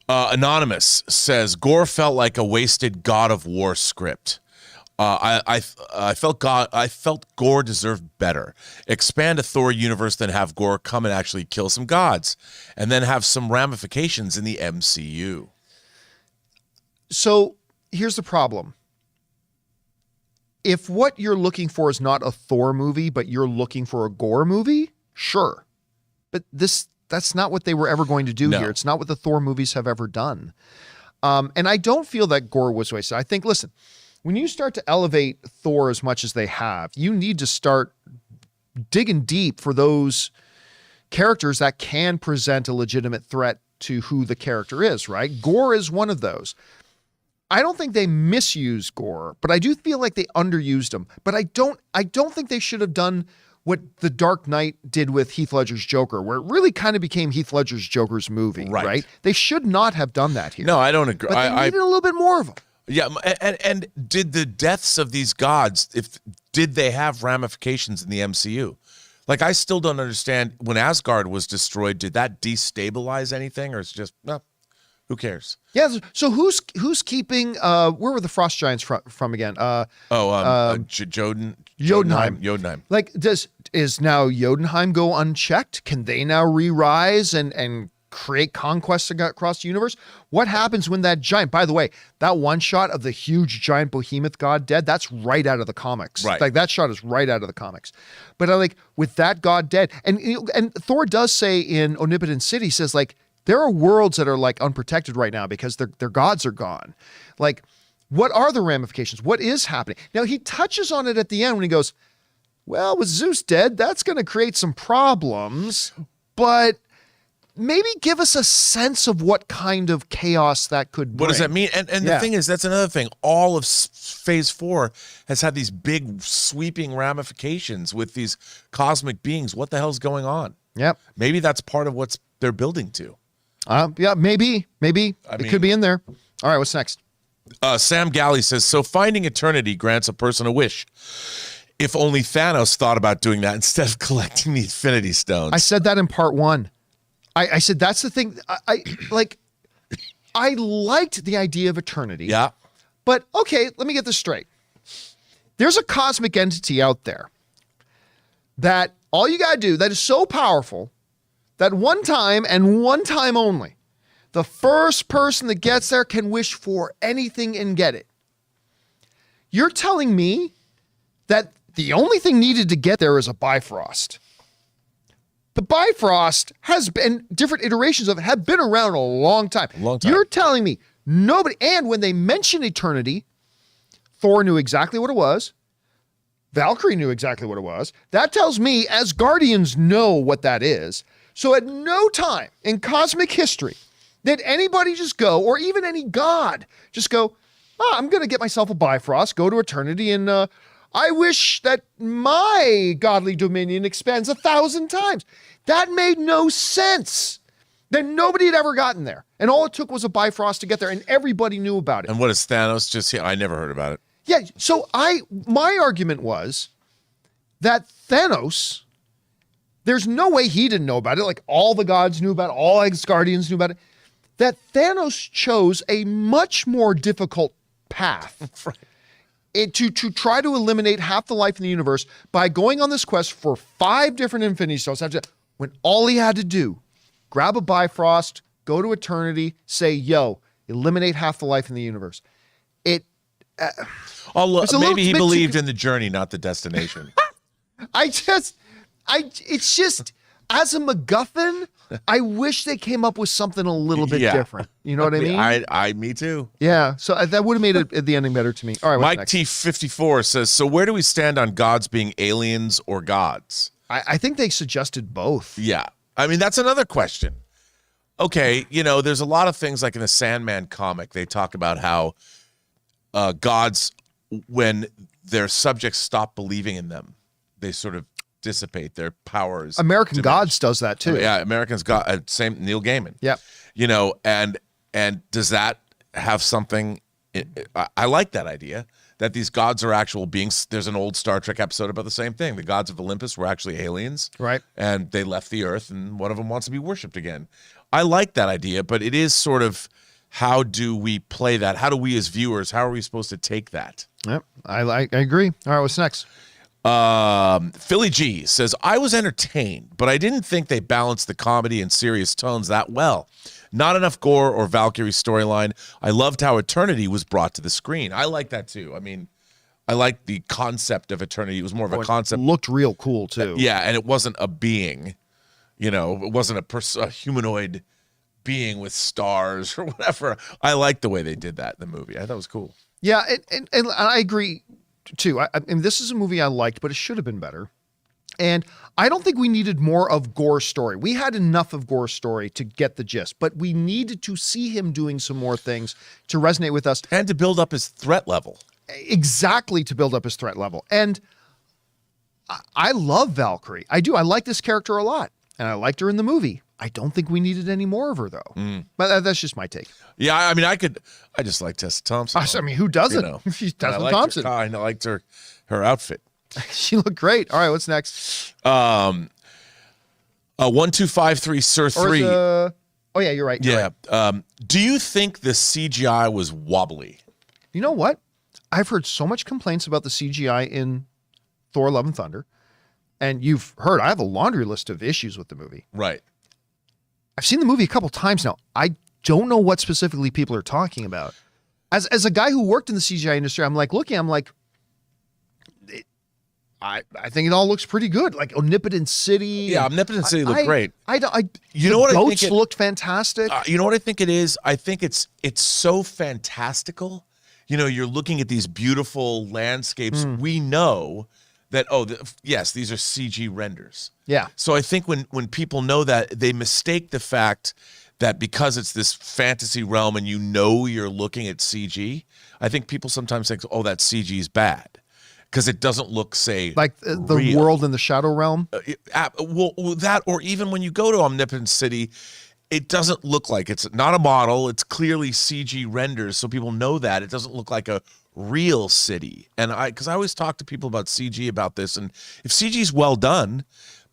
Anonymous says, Gore felt like a wasted God of War script. I felt Gore deserved better. Expand a Thor universe, then have Gore come and actually kill some gods, and then have some ramifications in the MCU. So here's the problem. If what you're looking for is not a Thor movie, but you're looking for a Gore movie, sure. But that's not what they were ever going to do here. It's not what the Thor movies have ever done. And I don't feel that Gore was wasted. I think, listen, when you start to elevate Thor as much as they have, you need to start digging deep for those characters that can present a legitimate threat to who the character is, right? Gore is one of those. I don't think they misused Gore, but I do feel like they underused him. But I don't think they should have done what The Dark Knight did with Heath Ledger's Joker, where it really kind of became Heath Ledger's Joker's movie, right? They should not have done that here. No, I don't agree. But they needed a little bit more of them. Yeah, and did the deaths of these gods, did they have ramifications in the MCU? Like, I still don't understand, when Asgard was destroyed, did that destabilize anything, or is it just, no, who cares? Yeah, so who's keeping, where were the Frost Giants from again? Jotunheim. Like, is now Jotunheim go unchecked? Can they now re-rise and create conquests across the universe? What happens when that giant, by the way, that one shot of the huge giant behemoth god dead, that's right out of the comics. Right. Like, that shot is right out of the comics. But I like, with that god dead, and Thor does say in Omnipotent City, says, like, there are worlds that are like unprotected right now because their gods are gone. Like, what are the ramifications? What is happening? Now, he touches on it at the end when he goes, well, with Zeus dead, that's going to create some problems, but maybe give us a sense of what kind of chaos that could bring. What does that mean? And the thing is, that's another thing. All of Phase 4 has had these big sweeping ramifications with these cosmic beings. What the hell's going on? Yep. Maybe that's part of what they're building to. Yeah, maybe. It could be in there. All right, what's next? Sam Galley says, so finding eternity grants a person a wish. If only Thanos thought about doing that instead of collecting the Infinity Stones. I said that in part 1. I said that's the thing. I liked the idea of eternity. Yeah. But, okay, let me get this straight. There's a cosmic entity out there that all you got to do, that is so powerful, that one time and one time only, the first person that gets there can wish for anything and get it. You're telling me that the only thing needed to get there is a Bifrost. The Bifrost has been, different iterations of it have been around a long time. You're telling me nobody, and when they mention eternity, Thor knew exactly what it was. Valkyrie knew exactly what it was. That tells me Asgardians know what that is. So at no time in cosmic history did anybody just go, or even any god, just go, I'm going to get myself a Bifrost, go to eternity, and I wish that my godly dominion expands 1,000 times. That made no sense. Then nobody had ever gotten there. And all it took was a Bifrost to get there, and everybody knew about it. And what is Thanos just here? I never heard about it. Yeah, so my argument was that Thanos, there's no way he didn't know about it. Like, all the gods knew about it, all Asgardians knew about it. That Thanos chose a much more difficult path. Right. To try to eliminate half the life in the universe by going on this quest for 5 different Infinity Stones, when all he had to do, grab a Bifrost, go to eternity, say, yo, eliminate half the life in the universe. Maybe he believed in the journey, not the destination. It's just, as a MacGuffin, I wish they came up with something a little bit different. You know what I mean? Me too. Yeah, so that would have made the ending better to me. All right, what's Mike T54 says, so where do we stand on gods being aliens or gods? I think they suggested both. Yeah. I mean, that's another question. Okay, there's a lot of things, like in the Sandman comic, they talk about how gods, when their subjects stop believing in them, they sort of dissipate. Their powers. American diminish. Gods does that too. Yeah, Americans got same Neil Gaiman. Yeah. You know, and does that have something? I like that idea that these gods are actual beings. There's an old Star Trek episode about the same thing. The gods of Olympus were actually aliens, right? And they left the Earth, and one of them wants to be worshipped again. I like that idea, but it is sort of, how do we play that? How do we as viewers? How are we supposed to take that? Yep, I agree. All right, what's next? Philly G says, I was entertained, but I didn't think they balanced the comedy and serious tones that well. Not enough gore or Valkyrie storyline. I loved how Eternity was brought to the screen. I like that too. I mean, I like the concept of Eternity. It was more of a concept. It looked real cool too. Yeah, and it wasn't a being. You know, it wasn't a humanoid being with stars or whatever. I like the way they did that in the movie. I thought it was cool. Yeah, and I agree too. And this is a movie I liked, but it should have been better. And I don't think we needed more of Gore's story. We had enough of Gore's story to get the gist, but we needed to see him doing some more things to resonate with us. And to build up his threat level. Exactly, to build up his threat level. And I love Valkyrie. I do. I like this character a lot. And I liked her in the movie. I don't think we needed any more of her, though. But that's just my take. Yeah, I mean, I just like Tessa Thompson. I mean, who doesn't? You know, She's Tessa Thompson. I liked her outfit. She looked great. All right, what's next? 1253 Sir 3. Oh yeah, you're right. Yeah. Right. Do you think the CGI was wobbly? You know what? I've heard so much complaints about the CGI in Thor: Love and Thunder, and you've heard I have a laundry list of issues with the movie. Right. I've seen the movie a couple times now. I don't know what specifically people are talking about. As a guy who worked in the CGI industry, I'm like, I think it all looks pretty good. Like Omnipotent City. Yeah, Omnipotent City looked great. You know what? Goats looked fantastic. You know what I think it is? I think it's so fantastical. You know, you're looking at these beautiful landscapes. We know that, yes, these are CG renders. Yeah. So I think when people know that, they mistake the fact that because it's this fantasy realm and you know you're looking at CG, I think people sometimes think, that CG is bad. Because it doesn't look, say, like the real. world in the Shadow Realm. Well, that, or even when you go to Omnipotent City, it doesn't look like it's not a model. It's clearly CG renders, so people know that it doesn't look like a real city. And because I always talk to people about CG about this, and if CG is well done,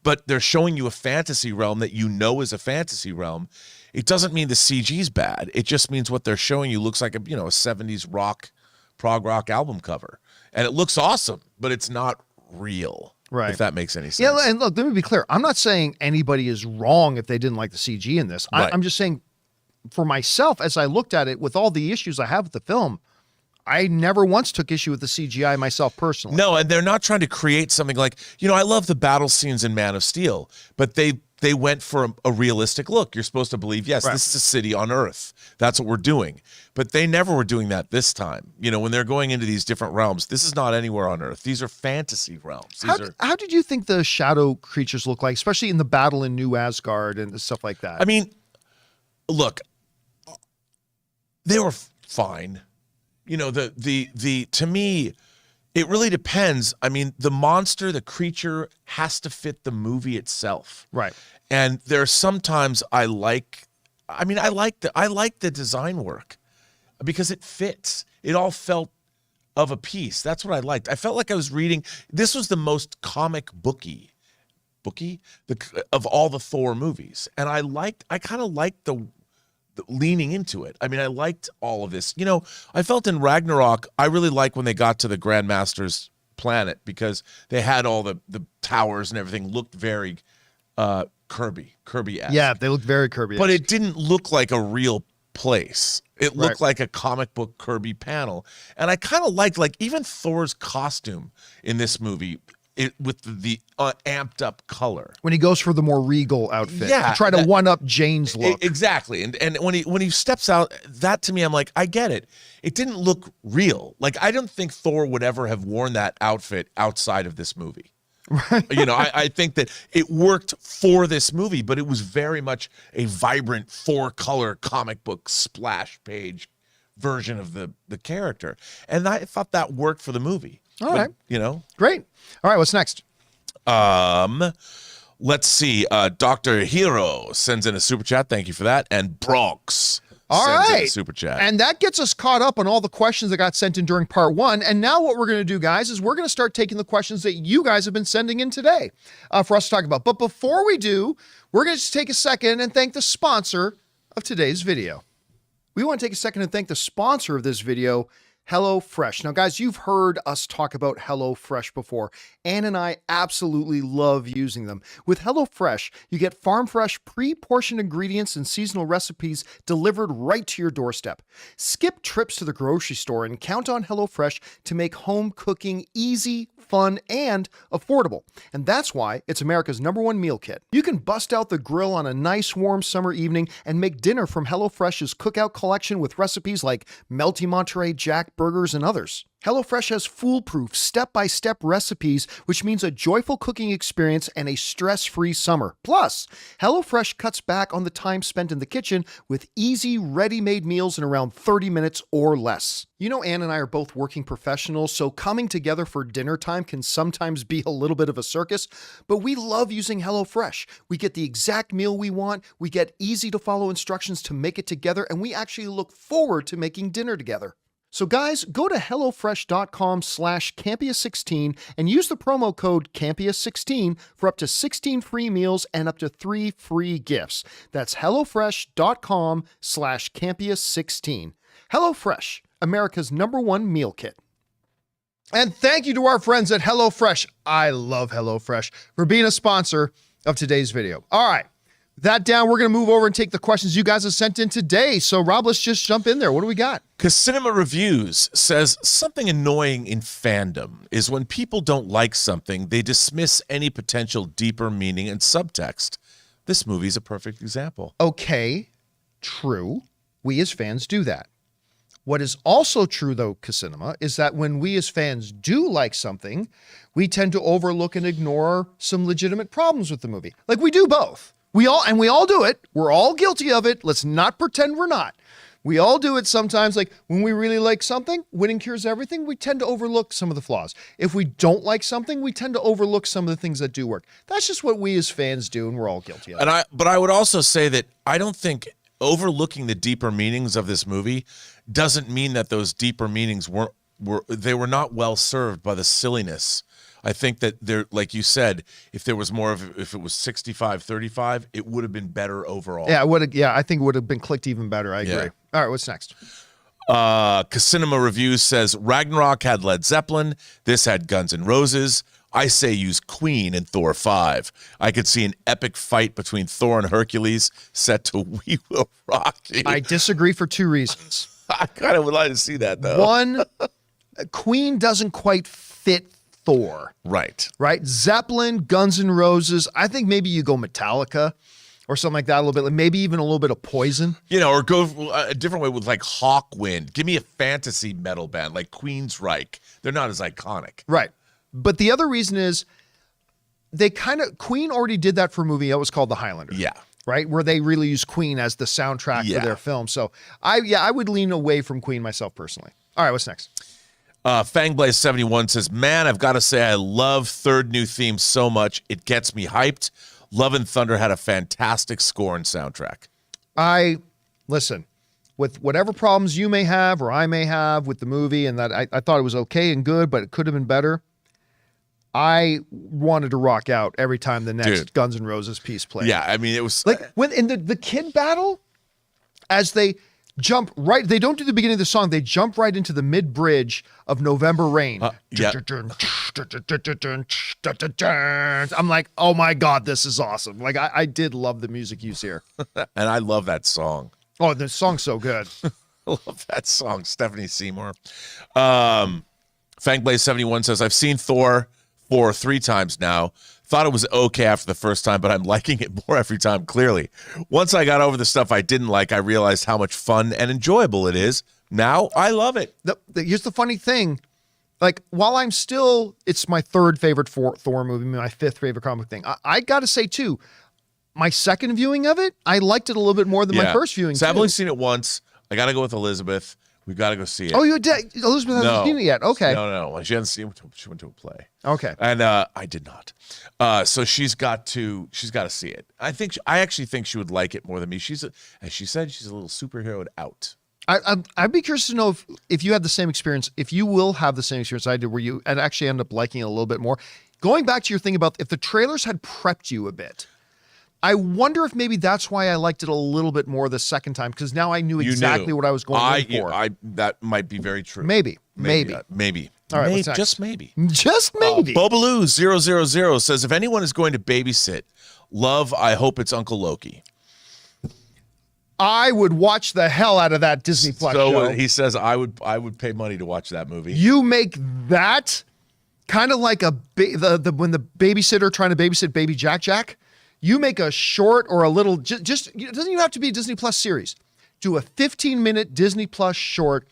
but they're showing you a fantasy realm that you know is a fantasy realm, it doesn't mean the CG is bad. It just means what they're showing you looks like a 70s prog rock album cover. And it looks awesome, but it's not real. Right. If that makes any sense. Yeah, and look, let me be clear. I'm not saying anybody is wrong if they didn't like the CG in this. Right. I'm just saying for myself, as I looked at it with all the issues I have with the film, I never once took issue with the CGI myself personally. No, and they're not trying to create something like, I love the battle scenes in Man of Steel, but they went for a realistic look. You're supposed to believe, yes, This is a city on Earth. That's what we're doing. But they never were doing that this time. When they're going into these different realms, this is not anywhere on Earth. These are fantasy realms. How did you think the shadow creatures look like, especially in the battle in New Asgard and stuff like that? I mean, look, they were fine. To me, it really depends. I mean, the monster, the creature has to fit the movie itself. Right. And there are sometimes I like the design work because it fits. It all felt of a piece. That's what I liked. I felt like I was reading. This was the most comic booky of all the Thor movies. And I kind of liked the leaning into it. I mean, I liked all of this. I felt in Ragnarok, I really liked when they got to the Grandmaster's planet because they had all the towers and everything looked very Kirby-esque. Yeah, they looked very Kirby-esque. But it didn't look like a real place. It looked like a comic book Kirby panel. And I kind of liked, even Thor's costume in this movie, with the amped up color. When he goes for the more regal outfit. Yeah. To try to one-up Jane's look. Exactly. And when he steps out, that to me, I'm like, I get it. It didn't look real. I don't think Thor would ever have worn that outfit outside of this movie. Right. I think that it worked for this movie, but it was very much a vibrant 4-color comic book splash page version of the character. And I thought that worked for the movie. All right. Great. All right, what's next? Let's see. Dr. Hero sends in a super chat. Thank you for that. And Bronx sends in a super chat. And that gets us caught up on all the questions that got sent in during part 1. And now what we're going to do, guys, is we're going to start taking the questions that you guys have been sending in today for us to talk about. But before we do, we're going to just take a second and thank the sponsor of today's video. We want to take a second and thank the sponsor of this video, Hellofresh. Now, guys, you've heard us talk about Hellofresh before. Ann and I absolutely love using them. With Hellofresh, you get farm-fresh, pre-portioned ingredients and seasonal recipes delivered right to your doorstep. Skip trips to the grocery store and count on Hellofresh to make home cooking easy, fun, and affordable. And that's why it's America's #1 meal kit. You can bust out the grill on a nice warm summer evening and make dinner from HelloFresh's cookout collection with recipes like Melty Monterey Jack burgers and others. HelloFresh has foolproof, step-by-step recipes, which means a joyful cooking experience and a stress-free summer. Plus, HelloFresh cuts back on the time spent in the kitchen with easy, ready-made meals in around 30 minutes or less. You know, Ann and I are both working professionals, so coming together for dinner time can sometimes be a little bit of a circus, but we love using HelloFresh. We get the exact meal we want, we get easy-to-follow instructions to make it together, and we actually look forward to making dinner together. So guys, go to hellofresh.com/Campea16 and use the promo code Campea16 for up to 16 free meals and up to 3 free gifts. That's hellofresh.com/Campea16. HelloFresh, America's #1 meal kit. And thank you to our friends at HelloFresh. I love HelloFresh for being a sponsor of today's video. All right. That down, we're going to move over and take the questions you guys have sent in today. So, Rob, let's just jump in there. What do we got? Because Cinema Reviews says something annoying in fandom is when people don't like something, they dismiss any potential deeper meaning and subtext. This movie is a perfect example. Okay, true. We as fans do that. What is also true, though, Casinema, is that when we as fans do like something, we tend to overlook and ignore some legitimate problems with the movie. Like, we do both. We all do it. We're all guilty of it. Let's not pretend we're not. We all do it sometimes. Like when we really like something, winning cures everything, we tend to overlook some of the flaws. If we don't like something, we tend to overlook some of the things that do work. That's just what we as fans do, and we're all guilty of it. But I would also say that I don't think overlooking the deeper meanings of this movie doesn't mean that those deeper meanings were not well served by the silliness. I think that there, like you said, if there was more of, if it was 65-35, it would have been better overall. Yeah, it would have. Yeah, I think it would have been clicked even better. I agree. Yeah. All right, what's next? Casinema Reviews says Ragnarok had Led Zeppelin. This had Guns N' Roses. I say use Queen in Thor 5. I could see an epic fight between Thor and Hercules set to We Will Rock You. I disagree for 2 reasons. I kind of would like to see that, though. One, Queen doesn't quite fit Thor. Right. Zeppelin, Guns N' Roses. I think maybe you go Metallica or something like that a little bit. Like maybe even a little bit of Poison. You know, or go a different way with like Hawkwind. Give me a fantasy metal band like Queensryche. They're not as iconic. Right. But the other reason is Queen already did that for a movie that was called The Highlander. Yeah. Right? Where they really use Queen as the soundtrack for their film. So I would lean away from Queen myself personally. All right, what's next? Fangblaze71 says, man, I've got to say I love Third New Theme so much. It gets me hyped. Love and Thunder had a fantastic score and soundtrack. Listen, with whatever problems you may have or I may have with the movie, and that I thought it was okay and good, but it could have been better. I wanted to rock out every time the next Guns N' Roses piece played. Yeah, I mean, it was like when in the kid battle, as they jump right, they don't do the beginning of the song, they jump right into the mid-bridge of November Rain. Yeah. I'm like, oh my God, this is awesome. Like I did love the music use here. And I love that song. Oh, the song's so good. I love that song, Stephanie Seymour. Fangblaze71 says, I've seen Thor 4 or 3 times now. Thought it was okay after the first time, but I'm liking it more every time, clearly. Once I got over the stuff I didn't like, I realized how much fun and enjoyable it is. Now I love it. Here's the funny thing. Like, while it's my 3rd favorite Thor movie, my 5th favorite comic thing. I got to say, too, my second viewing of it, I liked it a little bit more than my first viewing. So I've only seen it once. I got to go with Elizabeth. We got to go see it. Oh, you did? Elizabeth hasn't seen it yet. Okay. No. She hasn't seen it. She went to a play. Okay. And I did not. So she's got to see it. I actually think she would like it more than me. As she said, she's a little superheroed out. I'd be curious to know if you had the same experience, if you will have the same experience I did, where you and actually end up liking it a little bit more. Going back to your thing about if the trailers had prepped you a bit, I wonder if maybe that's why I liked it a little bit more the second time, because now I knew exactly what I was going in for. That might be very true. Maybe. All right, what's next? Just maybe. Bobaloo 000 says, if anyone is going to babysit, love, I hope it's Uncle Loki. I would watch the hell out of that Disney Plus show. So he says, I would pay money to watch that movie. You make that kind of like when the babysitter trying to babysit baby Jack. You make a short or a little, just it doesn't even have to be a Disney Plus series. Do a 15-minute Disney Plus short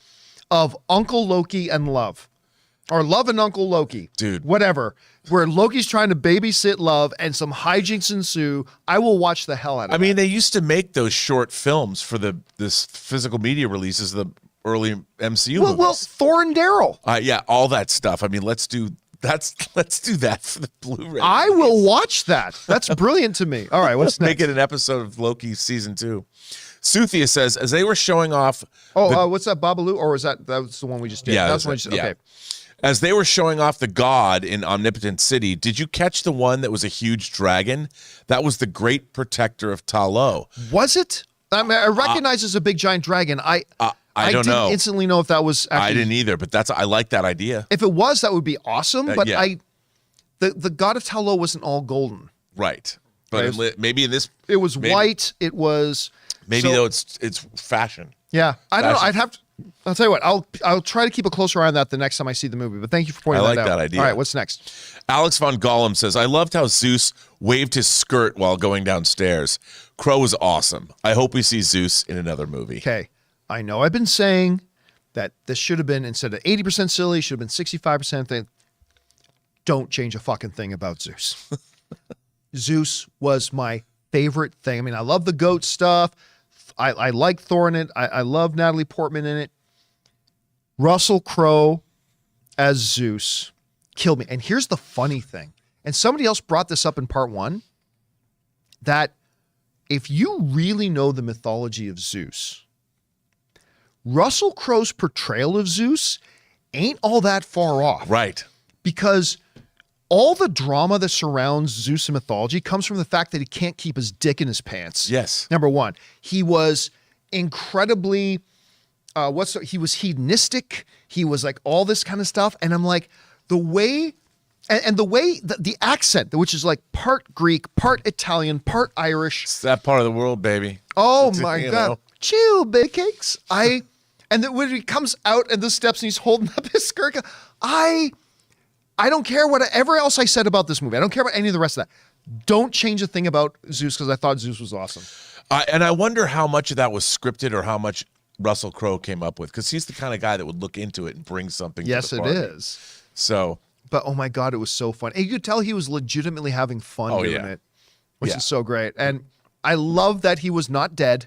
of Uncle Loki and Love. Or Love and Uncle Loki. Dude. Whatever. Where Loki's trying to babysit Love and some hijinks ensue. I will watch the hell out of it. I mean, they used to make those short films for this physical media releases of the early MCU movies. Well, Thor and Daryl. Yeah, all that stuff. I mean, let's do that for the Blu-ray. I will watch that. That's brilliant to me. All right, what's next? Make it an episode of Loki season 2. Suthia says, as they were showing off. What's that, Babalu? Or was that was the one we just did? Yeah, that's the one we just, okay. As they were showing off the god in Omnipotent City, did you catch the one that was a huge dragon? That was the great protector of Talo. Was it? I mean, I recognize as a big giant dragon. I don't know. Instantly know if that was actually, I didn't either, but I like that idea. If it was, that would be awesome. But yeah. The god of Talo wasn't all golden. Right. But maybe in this it was white. It was though it's fashion. Yeah. I don't know. I'll tell you what, I'll try to keep a closer eye on that the next time I see the movie, but thank you for pointing that out. I like that idea. All right, what's next? Alex von Gollum says, I loved how Zeus waved his skirt while going downstairs. Crow was awesome. I hope we see Zeus in another movie. Okay. I know I've been saying that this should have been, instead of 80% silly, should have been 65% thing. Don't change a fucking thing about Zeus. Zeus was my favorite thing. I mean, I love the goat stuff. I like Thor in it. I love Natalie Portman in it. Russell Crowe as Zeus killed me. And here's the funny thing. And somebody else brought this up in part 1, that if you really know the mythology of Zeus, Russell Crowe's portrayal of Zeus ain't all that far off. Right. Because all the drama that surrounds Zeus and mythology comes from the fact that he can't keep his dick in his pants. Yes. Number one, he was incredibly, he was hedonistic. He was like all this kind of stuff. And I'm like, the way, the accent, which is like part Greek, part Italian, part Irish. It's that part of the world, baby. Oh my God. Chill, big cakes. And then when he comes out and the steps and he's holding up his skirt, I don't care whatever else I said about this movie. I don't care about any of the rest of that. Don't change a thing about Zeus, because I thought Zeus was awesome. And I wonder how much of that was scripted or how much Russell Crowe came up with, because he's the kind of guy that would look into it and bring something to the party. Yes, it is. So. But oh my God, it was so fun. And you could tell he was legitimately having fun doing it, which is so great. And I love that he was not dead.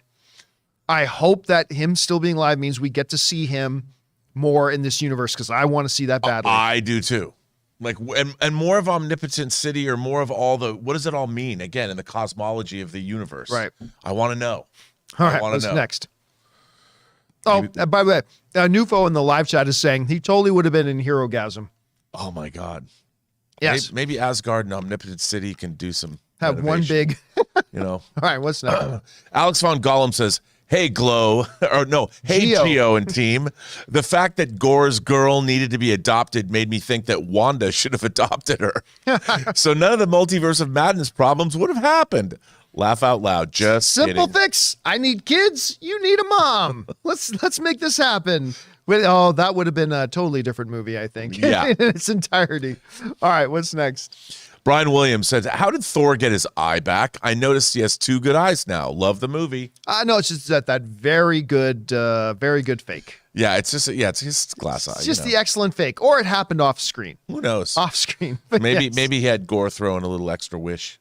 I hope that him still being alive means we get to see him more in this universe, because I want to see that badly. I do too. Like, and more of Omnipotent City, or more of all the, what does it all mean again in the cosmology of the universe? Right. I want to know. All right, what's next? Oh, by the way, Nufo in the live chat is saying he totally would have been in Herogasm. Oh my God. Yes. Maybe Asgard and Omnipotent City can do some have renovation. One big, All right, what's next? Alex von Gollum says, hey, Glow, or no, hey, Geo and team. The fact that Gore's girl needed to be adopted made me think that Wanda should have adopted her. So none of the Multiverse of Madness problems would have happened. Laugh out loud. Just simple kidding. Fix. I need kids. You need a mom. Let's make this happen. That would have been a totally different movie, I think. Yeah. In its entirety. All right, what's next? Brian Williams said, how did Thor get his eye back? I noticed he has 2 good eyes now. Love the movie. No, it's just that very good fake. Yeah, it's just his glass eye. It's just the excellent fake. Or it happened off screen. Who knows? Off screen. Maybe he had Gore throw in a little extra wish.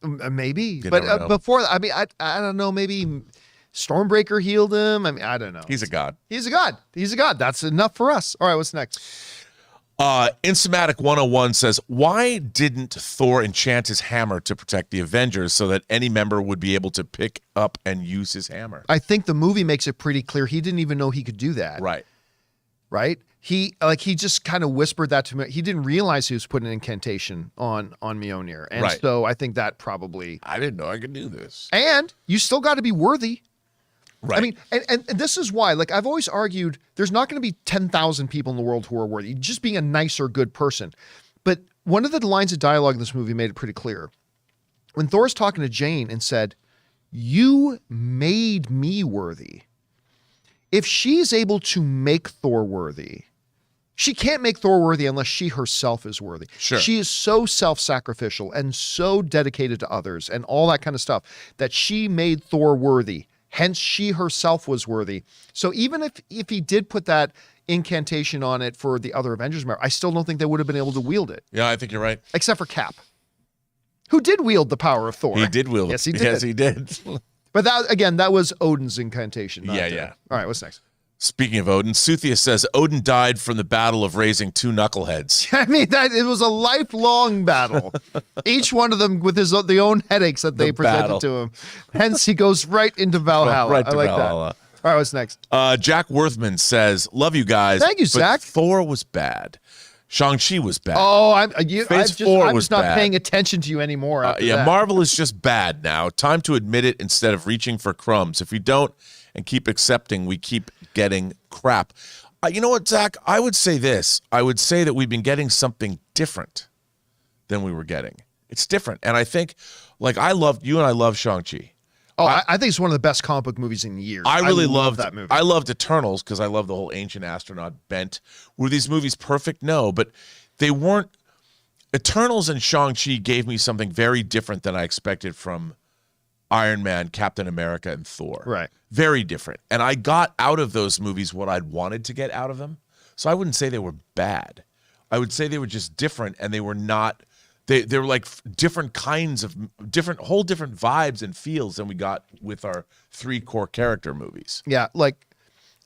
Maybe. But before, I mean, I don't know, maybe Stormbreaker healed him. I mean, I don't know. He's a god. He's a god. He's a god. That's enough for us. All right, what's next? Instamatic 101 says, why didn't Thor enchant his hammer to protect the Avengers so that any member would be able to pick up and use his hammer? I think the movie makes it pretty clear he didn't even know he could do that. Right? He just kind of whispered that to me. He didn't realize he was putting an incantation on Mjolnir. And so I think that probably... I didn't know I could do this. And you still got to be worthy. Right. I mean, and this is why, like, I've always argued there's not going to be 10,000 people in the world who are worthy. Just being a nice or good person. But one of the lines of dialogue in this movie made it pretty clear. When Thor's talking to Jane and said, "You made me worthy." If she's able to make Thor worthy, she can't make Thor worthy unless she herself is worthy. Sure. She is so self-sacrificial and so dedicated to others and all that kind of stuff that she made Thor worthy. Hence, she herself was worthy. So even if he did put that incantation on it for the other Avengers member, I still don't think they would have been able to wield it. Yeah, I think you're right. Except for Cap, who did wield the power of Thor. He did wield it. Yes, he did. Yes, he did. But that was Odin's incantation. Yeah. All right, what's next? Speaking of Odin, Suthia says Odin died from the battle of raising two knuckleheads. I mean, it was a lifelong battle. Each one of them with the own headaches that they presented to him. Hence, he goes right into Valhalla. Right to I like Valhalla. that. All right, what's next? Jack Worthman says, love you guys. Thank you, but Zach. Thor was bad. Shang-Chi was bad. Oh, I'm just not bad. paying attention to you anymore. After that. Marvel is just bad now. Time to admit it instead of reaching for crumbs. If we don't and keep accepting, we keep getting crap. You know what, Zach? I would say this. I would say that we've been getting something different than we were getting. It's different. And I think, like, I love Shang-Chi. Oh, I think it's one of the best comic book movies in years. I really love that movie. I loved Eternals because I love the whole ancient astronaut bent. Were these movies perfect? No, but they weren't. Eternals and Shang-Chi gave me something very different than I expected from Iron Man, Captain America, and Thor. Right. Very different. And I got out of those movies what I'd wanted to get out of them. So I wouldn't say they were bad. I would say they were just different, and they were not. They were like different kinds of whole different vibes and feels than we got with our three core character movies. Yeah, like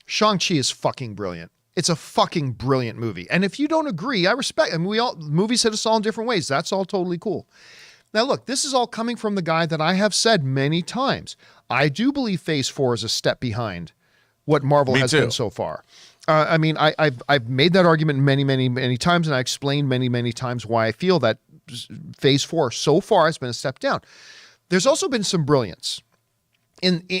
Shang-Chi is fucking brilliant. It's a fucking brilliant movie. And if you don't agree, I respect. I mean, movies hit us all in different ways. That's all totally cool. Now, look, this is all coming from the guy that I have said many times. I do believe Phase 4 is a step behind what Marvel has been so far. I mean, I've made that argument many times, and I explained many times why I feel that Phase 4 so far has been a step down. There's also been some brilliance.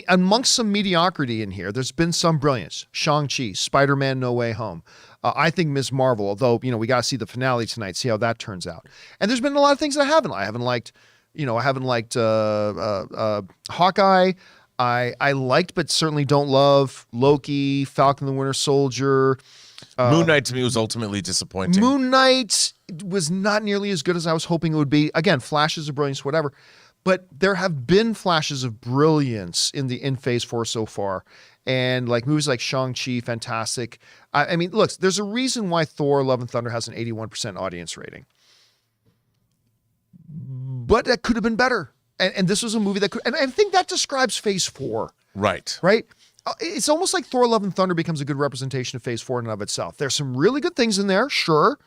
Amongst some mediocrity in here, there's been some brilliance. Shang-Chi, Spider-Man No Way Home. I think Ms. Marvel, although, we got to see the finale tonight, see how that turns out. And there's been a lot of things that I haven't liked. I haven't liked Hawkeye. I liked, but certainly don't love Loki, Falcon the Winter Soldier. Moon Knight to me was ultimately disappointing. Moon Knight was not nearly as good as I was hoping it would be. Again, flashes of brilliance, whatever. But there have been flashes of brilliance in Phase 4 so far. And like movies like Shang-Chi, fantastic. I mean, look, there's a reason why Thor Love and Thunder has an 81% audience rating. But that could have been better. And this was a movie that could, and I think that describes Phase 4. Right. Right? It's almost like Thor Love and Thunder becomes a good representation of Phase 4 in and of itself. There's some really good things in there, sure.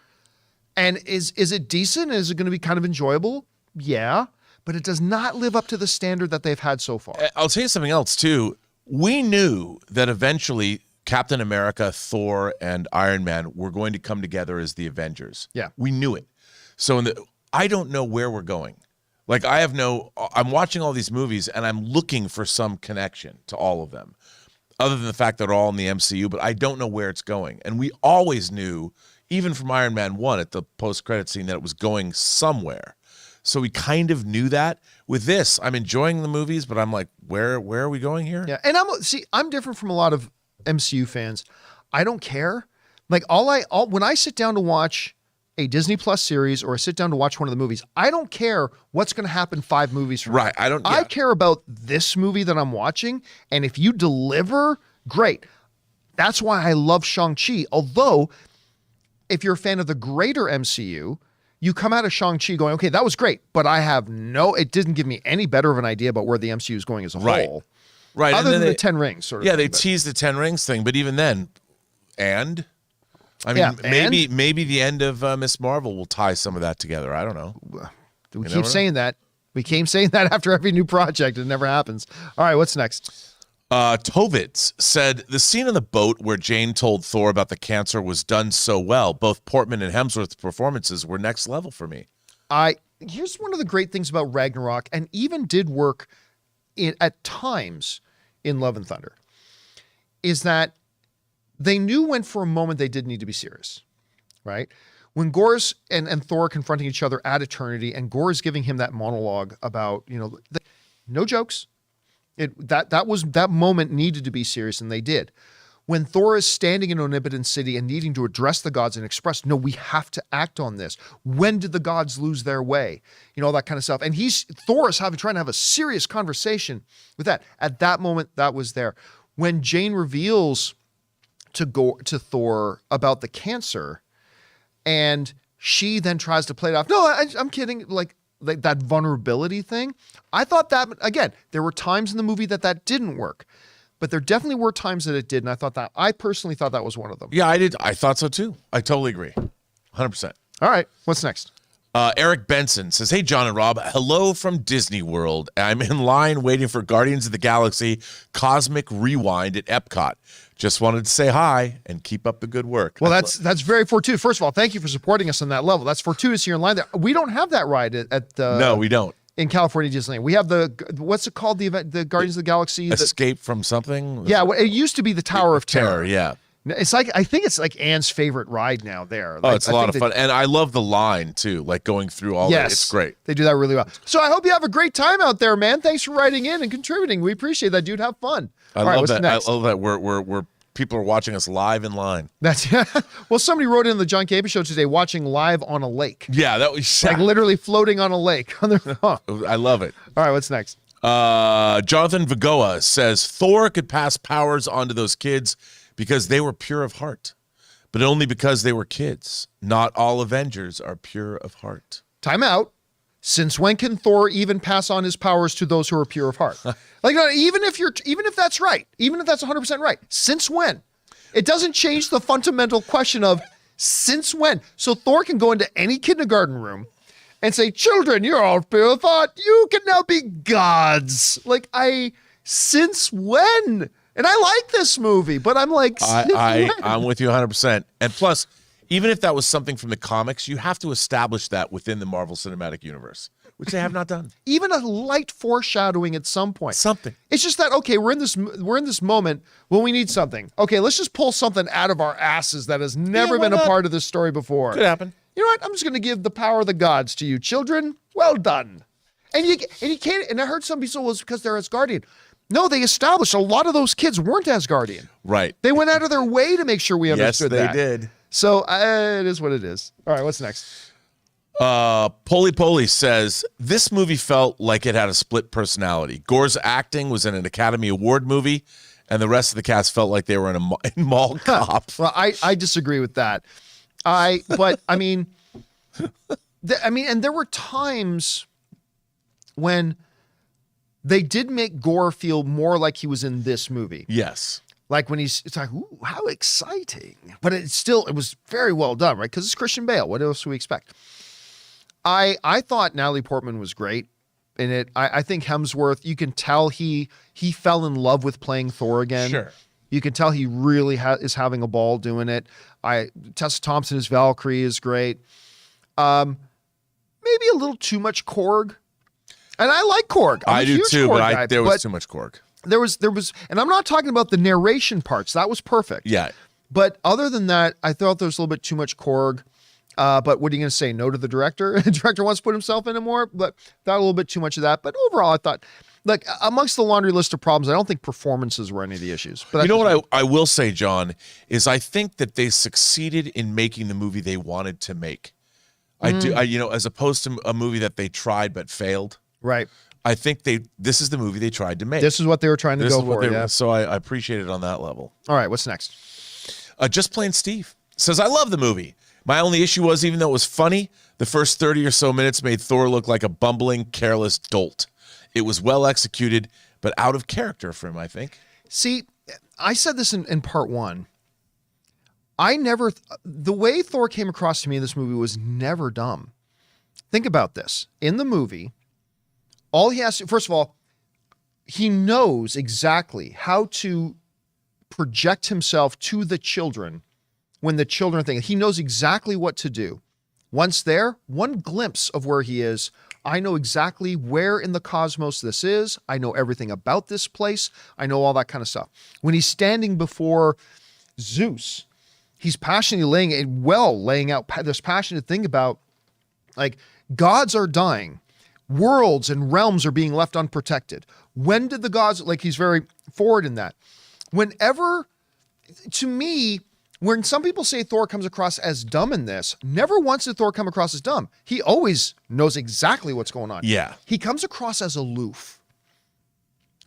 And is it decent? Is it going to be kind of enjoyable? Yeah. But it does not live up to the standard that they've had so far. I'll tell you something else, too. We knew that eventually Captain America, Thor, and Iron Man were going to come together as the Avengers. Yeah. We knew it. So I don't know where we're going. Like, I'm watching all these movies, and I'm looking for some connection to all of them, other than the fact that they're all in the MCU, but I don't know where it's going. And we always knew, even from Iron Man 1 at the post-credit scene, that it was going somewhere. So we kind of knew that. With this, I'm enjoying the movies, but I'm like, where are we going here? Yeah, and I'm different from a lot of MCU fans. I don't care. Like when I sit down to watch a Disney Plus series or I sit down to watch one of the movies, I don't care what's going to happen 5 movies from now. I care about this movie that I'm watching, and if you deliver, great. That's why I love Shang-Chi. Although, if you're a fan of the greater MCU, you come out of Shang-Chi going, okay, that was great, but it didn't give me any better of an idea about where the MCU is going as a whole. Right. Other and than then the 10 rings, sort of. Yeah, thing, they but- teased the 10 rings thing, but even then, and I mean, Yeah, maybe the end of Miss Marvel will tie some of that together. I don't know. We keep saying that. We keep saying that after every new project. It never happens. All right, what's next? Tovitz said the scene on the boat where Jane told Thor about the cancer was done so well. Both Portman and Hemsworth's performances were next level for me. Here's one of the great things about Ragnarok, and even did work at times in Love and Thunder, is that they knew when for a moment they did need to be serious, right? When Gor's and Thor are confronting each other at Eternity, and Gore is giving him that monologue about, no jokes. That moment needed to be serious, and they did. When Thor is standing in Omnipotent City and needing to address the gods and express, no, we have to act on this. When did the gods lose their way? All that kind of stuff. And Thor is trying to have a serious conversation with that. At that moment, that was there. When Jane reveals to Thor about the cancer, and she then tries to play it off. No, I'm kidding. Like that vulnerability thing. I thought that, again, there were times in the movie that didn't work, but there definitely were times that it did. And I personally thought that was one of them. Yeah, I did. I thought so too. I totally agree. 100%. All right. What's next? Eric Benson says, hey, John and Rob, hello from Disney World. I'm in line waiting for Guardians of the Galaxy Cosmic Rewind at Epcot. Just wanted to say hi and keep up the good work. Well, that's very fortuitous. First of all, thank you for supporting us on that level. That's fortuitous here in line there. We don't have that ride at No, we don't. In California Disneyland. We have what's it called? The event, the Guardians of the Galaxy. Escape from something? Yeah, it used to be the Tower of Terror. Yeah. It's like, I think it's like Anne's favorite ride now there. Oh, it's a lot of fun. And I love the line too, like going through all that. It's great. They do that really well. So I hope you have a great time out there, man. Thanks for writing in and contributing. We appreciate that, dude. Have fun. I love that. I love that we're people are watching us live in line. That's well, somebody wrote in the John Campea Show today, watching live on a lake. Yeah, that was like literally floating on a lake on their phone. I love it. All right, what's next? Jonathan Vigoa says Thor could pass powers onto those kids because they were pure of heart, but only because they were kids. Not all Avengers are pure of heart. Time out. Since when can Thor even pass on his powers to those who are pure of heart? Even if that's right, even if that's 100% right, since when? It doesn't change the fundamental question of since when. So Thor can go into any kindergarten room and say, children, you're all pure of heart. You can now be gods. Since when? And I like this movie, but I'm like, I'm with you 100%. And plus, even if that was something from the comics, you have to establish that within the Marvel Cinematic Universe, which they have not done. Even a light foreshadowing at some point. Something. It's just that, okay, we're in this moment when we need something. Okay, let's just pull something out of our asses that has never been a part of this story before. Could happen. You know what? I'm just going to give the power of the gods to you, children. Well done. And you can't. And I heard some people was because they're Asgardian. No, they established a lot of those kids weren't Asgardian. Right. They went out of their way to make sure we understood that. Yes, they did. So it is what it is. All right, what's next? Poly Poly says, this movie felt like it had a split personality. Gore's acting was in an Academy Award movie, and the rest of the cast felt like they were in Mall Cop. Well, I disagree with that. And there were times when they did make Gore feel more like he was in this movie. Yes. Like when it's like, ooh, how exciting. But it was very well done, right? Because it's Christian Bale. What else do we expect? I thought Natalie Portman was great in it. I think Hemsworth, you can tell he fell in love with playing Thor again. Sure. You can tell he really is having a ball doing it. Tessa Thompson as Valkyrie is great. Maybe a little too much Korg. And I like Korg. I do too, but there was too much Korg. There was, and I'm not talking about the narration parts. That was perfect. Yeah. But other than that, I thought there was a little bit too much Korg. But what are you going to say? No to the director? The director wants to put himself in it more, but thought a little bit too much of that. But overall, I thought, amongst the laundry list of problems, I don't think performances were any of the issues. But you know what I will say, John, is I think that they succeeded in making the movie they wanted to make. I do, as opposed to a movie that they tried but failed. Right. I think this is the movie they tried to make. This is what they were trying to go for. Yeah. So I appreciate it on that level. All right, what's next? Just Plain Steve says, I love the movie. My only issue was, even though it was funny, the first 30 or so minutes made Thor look like a bumbling, careless dolt. It was well executed, but out of character for him, I think. See, I said this in part one. The way Thor came across to me in this movie was never dumb. Think about this. In the movie, all he has to, first of all, he knows exactly how to project himself to the children when the children think. He knows exactly what to do. Once there, one glimpse of where he is, I know exactly where in the cosmos this is. I know everything about this place. I know all that kind of stuff. When he's standing before Zeus, he's passionately laying out this passionate thing about, like, gods are dying. Worlds and realms are being left unprotected. When did the gods, like, he's very forward in that. Whenever, to me, when some people say Thor comes across as dumb in this, never once did Thor come across as dumb. He always knows exactly what's going on. Yeah. He comes across as aloof.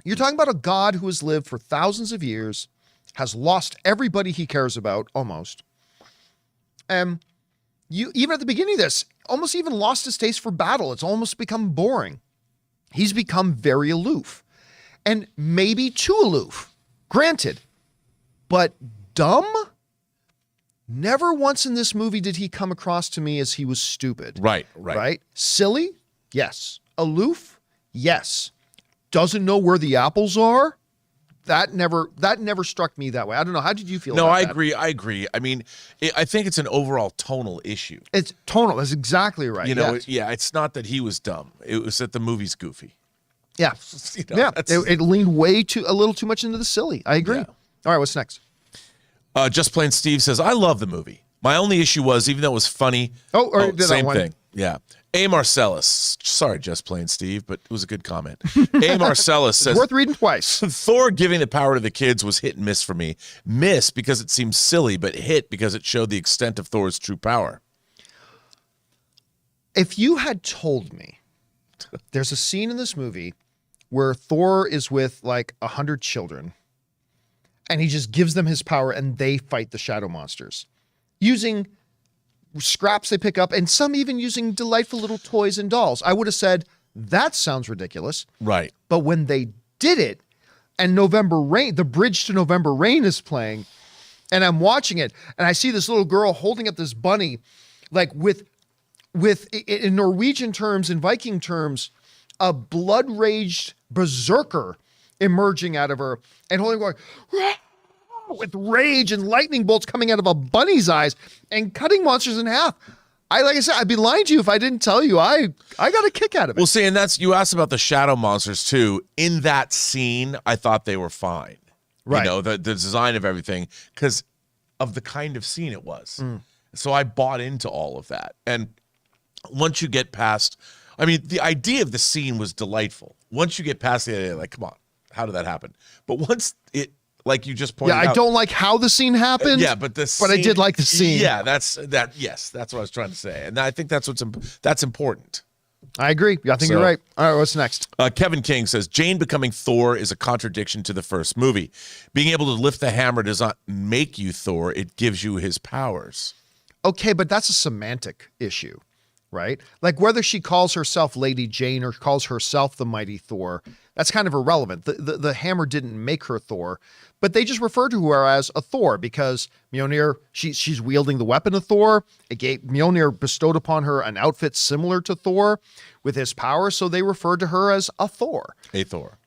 You're talking about a god who has lived for thousands of years, has lost everybody he cares about, almost. And you, even at the beginning of this, almost even lost his taste for battle. It's almost become boring. He's become very aloof. And maybe too aloof. Granted. But dumb? Never once in this movie did he come across to me as he was stupid. Right? Silly? Yes. Aloof? Yes. Doesn't know where the apples are? That never struck me that way. I don't know. How did you feel about that? No, I agree. I mean, I think it's an overall tonal issue. It's tonal. That's exactly right. You know, yes. It's not that he was dumb. It was that the movie's goofy. Yeah. It leaned a little too much into the silly. I agree. Yeah. All right, what's next? Just Plain Steve says, I love the movie. My only issue was, even though it was funny, same thing. Yeah. A. Marcellus, sorry, Just Plain Steve, but it was a good comment. A. Marcellus says, worth reading twice. Thor giving the power to the kids was hit and miss for me. Miss because it seemed silly, but hit because it showed the extent of Thor's true power. If you had told me there's a scene in this movie where Thor is with like 100 children and he just gives them his power and they fight the shadow monsters using scraps they pick up, and some even using delightful little toys and dolls, I would have said, that sounds ridiculous. Right. But when they did it, and November Rain, the bridge to November Rain is playing, and I'm watching it, and I see this little girl holding up this bunny, like with in Norwegian terms, in Viking terms, a blood-raged berserker emerging out of her, and holding, going, with rage and lightning bolts coming out of a bunny's eyes and cutting monsters in half. Like I said, I'd be lying to you if I didn't tell you. I got a kick out of it. Well, see, and you asked about the shadow monsters too. In that scene, I thought they were fine. Right. You know, the design of everything, because of the kind of scene it was. So I bought into all of that. And once you get past, I mean, the idea of the scene was delightful. Once you get past the idea, like, come on, how did that happen? But once it, like you just pointed out. I don't like how the scene happened. But I did like the scene. Yeah, that's what I was trying to say. And I think that's important. I agree. I think you're right. All right, what's next? Kevin King says, Jane becoming Thor is a contradiction to the first movie. Being able to lift the hammer does not make you Thor. It gives you his powers. Okay, but that's a semantic issue, right? Like whether she calls herself Lady Jane or calls herself the Mighty Thor, that's kind of irrelevant. The hammer didn't make her Thor, but they just refer to her as a Thor because Mjolnir, she's wielding the weapon of Thor. Mjolnir bestowed upon her an outfit similar to Thor with his power, so they referred to her as a Thor. A Thor.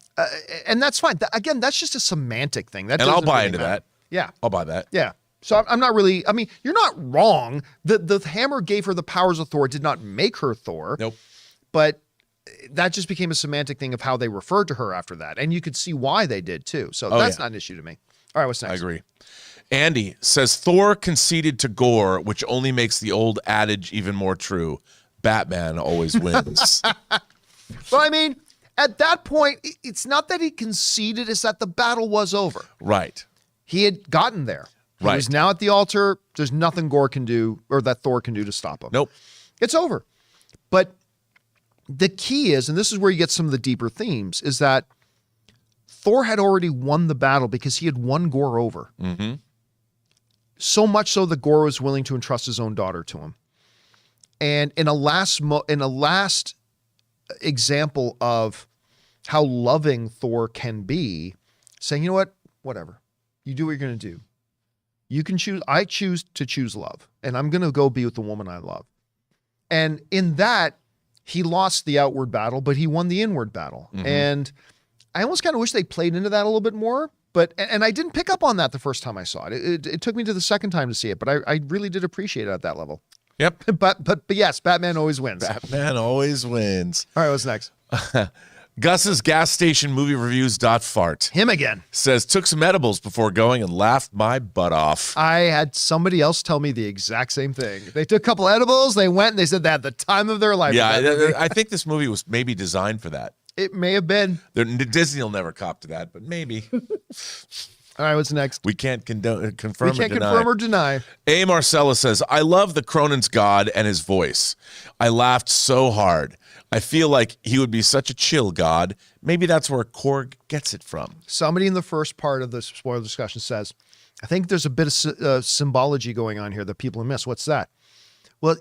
And that's fine. Again, that's just a semantic thing. And I'll buy into that. Yeah. I'll buy that. Yeah. So I'm not really, I mean, you're not wrong. The hammer gave her the powers of Thor, did not make her Thor. Nope. But that just became a semantic thing of how they referred to her after that. And you could see why they did too. So that's not an issue to me. All right, what's next? I agree. Andy says, Thor conceded to Gore, which only makes the old adage even more true. Batman always wins. Well, I mean, at that point, it's not that he conceded, it's that the battle was over. Right. He had gotten there. He was now at the altar. There's nothing Gore can do or that Thor can do to stop him. Nope. It's over. But the key is, and this is where you get some of the deeper themes, is that Thor had already won the battle because he had won Gore over. Mm-hmm. So much so that Gore was willing to entrust his own daughter to him. And in a last example of how loving Thor can be, saying, you know what, whatever, you do what you're going to do. You can choose. I choose to choose love, and I'm going to go be with the woman I love. And in that, he lost the outward battle, but he won the inward battle. Mm-hmm. And I almost kind of wish they played into that a little bit more. But and I didn't pick up on that the first time I saw it. It took me to the second time to see it, but I really did appreciate it at that level. Yep. But yes, Batman always wins. Batman always wins. All right, what's next? Gus's gas station movie reviews.fart Him again. says, took some edibles before going and laughed my butt off. I had somebody else tell me the exact same thing. They took a couple edibles, they went and they said they had the time of their life. Yeah, I think this movie was maybe designed for that. It may have been. Disney will never cop to that, but maybe. All right, what's next? We can't confirm or deny. A. Marcella says, I love the Cronin's God and his voice. I laughed so hard. I feel like he would be such a chill god. Maybe that's where Korg gets it from. Somebody in the first part of the spoiler discussion says, I think there's a bit of symbology going on here that people miss. What's that? Well,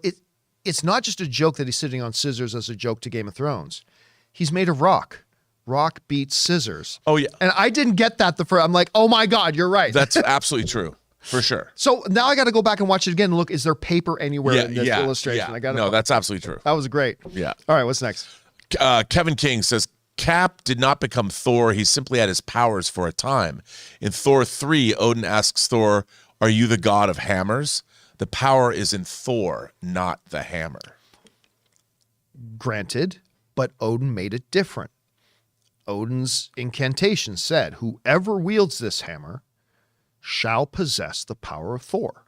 it's not just a joke that he's sitting on scissors as a joke to Game of Thrones. He's made of rock. Rock beats scissors. Oh, yeah. And I didn't get that the first. I'm like, oh my God, you're right. That's absolutely true. For sure. So now I got to go back and watch it again and look, is there paper anywhere in this illustration? Yeah. No, that's absolutely true. That was great. Yeah. All right, what's next? Kevin King says, Cap did not become Thor. He simply had his powers for a time. In Thor 3, Odin asks Thor, are you the god of hammers? The power is in Thor, not the hammer. Granted, but Odin made it different. Odin's incantation said, whoever wields this hammer shall possess the power of Thor.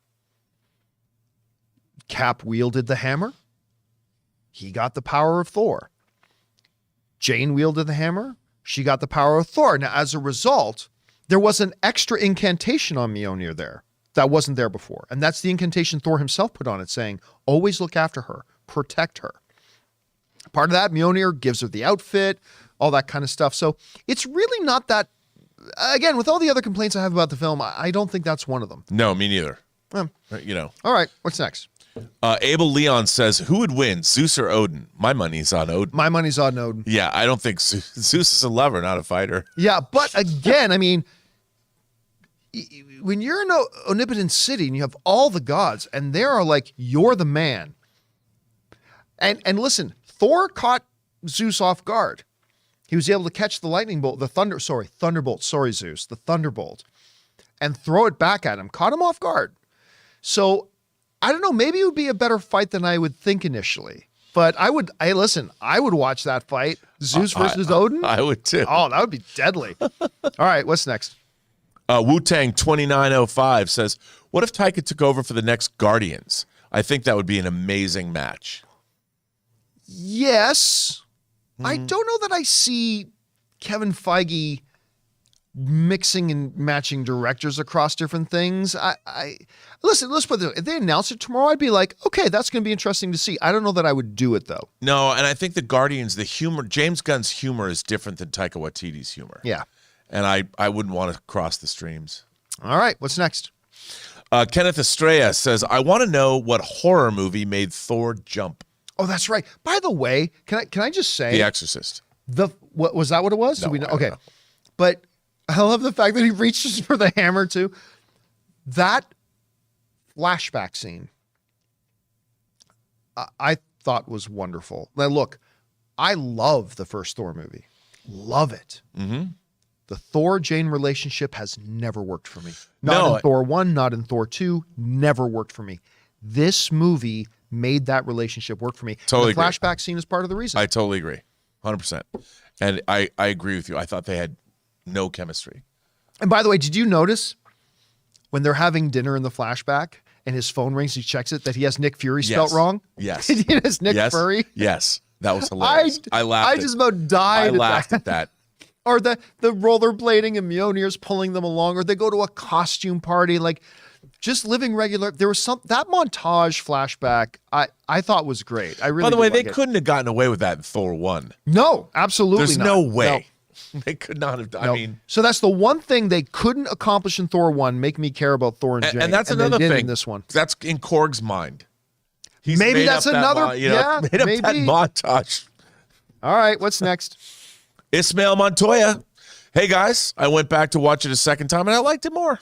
Cap wielded the hammer. He got the power of Thor. Jane wielded the hammer. She got the power of Thor. Now, as a result, there was an extra incantation on Mjolnir there that wasn't there before. And that's the incantation Thor himself put on it, saying, always look after her, protect her. Part of that, Mjolnir gives her the outfit, all that kind of stuff. So it's really not that, again, with all the other complaints I have about the film, I don't think that's one of them. No, me neither. All right, what's next? Abel Leon says, who would win, Zeus or Odin? My money's on Odin. My money's on Odin. Yeah, I don't think Zeus is a lover, not a fighter. Yeah, but again, I mean, when you're in an omnipotent city and you have all the gods and they are like, you're the man. And listen, Thor caught Zeus off guard. He was able to catch the lightning bolt, the thunderbolt, Zeus, the thunderbolt, and throw it back at him, caught him off guard. So I don't know, maybe it would be a better fight than I would think initially. But I would watch that fight, Zeus versus Odin. I would too. Oh, that would be deadly. All right, what's next? Wu-Tang 2905 says, what if Taika took over for the next Guardians? I think that would be an amazing match. Yes. I don't know that I see Kevin Feige mixing and matching directors across different things. Listen, let's put it this way. If they announce it tomorrow, I'd be like, okay, that's going to be interesting to see. I don't know that I would do it, though. No, and I think the Guardians, the humor, James Gunn's humor is different than Taika Waititi's humor. Yeah. And I wouldn't want to cross the streams. All right, what's next? Kenneth Estrella says, I want to know what horror movie made Thor jump. Oh, that's right. By the way, can I just say The Exorcist. What was that? What it was? No, Do we know? I don't Okay, know. but I love the fact that he reaches for the hammer too. That flashback scene, I thought was wonderful. Now, look, I love the first Thor movie, love it. Mm-hmm. The Thor-Jane relationship has never worked for me. Not in Thor 1, not in Thor 2, never worked for me. This movie made that relationship work for me. Totally The flashback scene is part of the reason. I totally agree. 100%. And I agree with you. I thought they had no chemistry. And by the way, did you notice when they're having dinner in the flashback and his phone rings, he checks it, that he has Nick Fury spelled wrong? Yes. It has Nick Fury? Yes. That was hilarious. I laughed. I just about died. I laughed at that. Or the rollerblading and Mjolnir's pulling them along, or they go to a costume party, like just living regular. There was that montage flashback I thought was great. I really. By the way, did they like it. couldn't have gotten away with that in Thor 1. No, absolutely There's not. no way. No. They could not have done. No. I mean, so that's the one thing they couldn't accomplish in Thor 1, make me care about Thor and Jane. and that's they another did thing. In this one. That's in Korg's mind. He's Maybe made that's up that another. made up that montage. All right, what's next? Ismael Montoya. Hey, guys, I went back to watch it a second time, and I liked it more.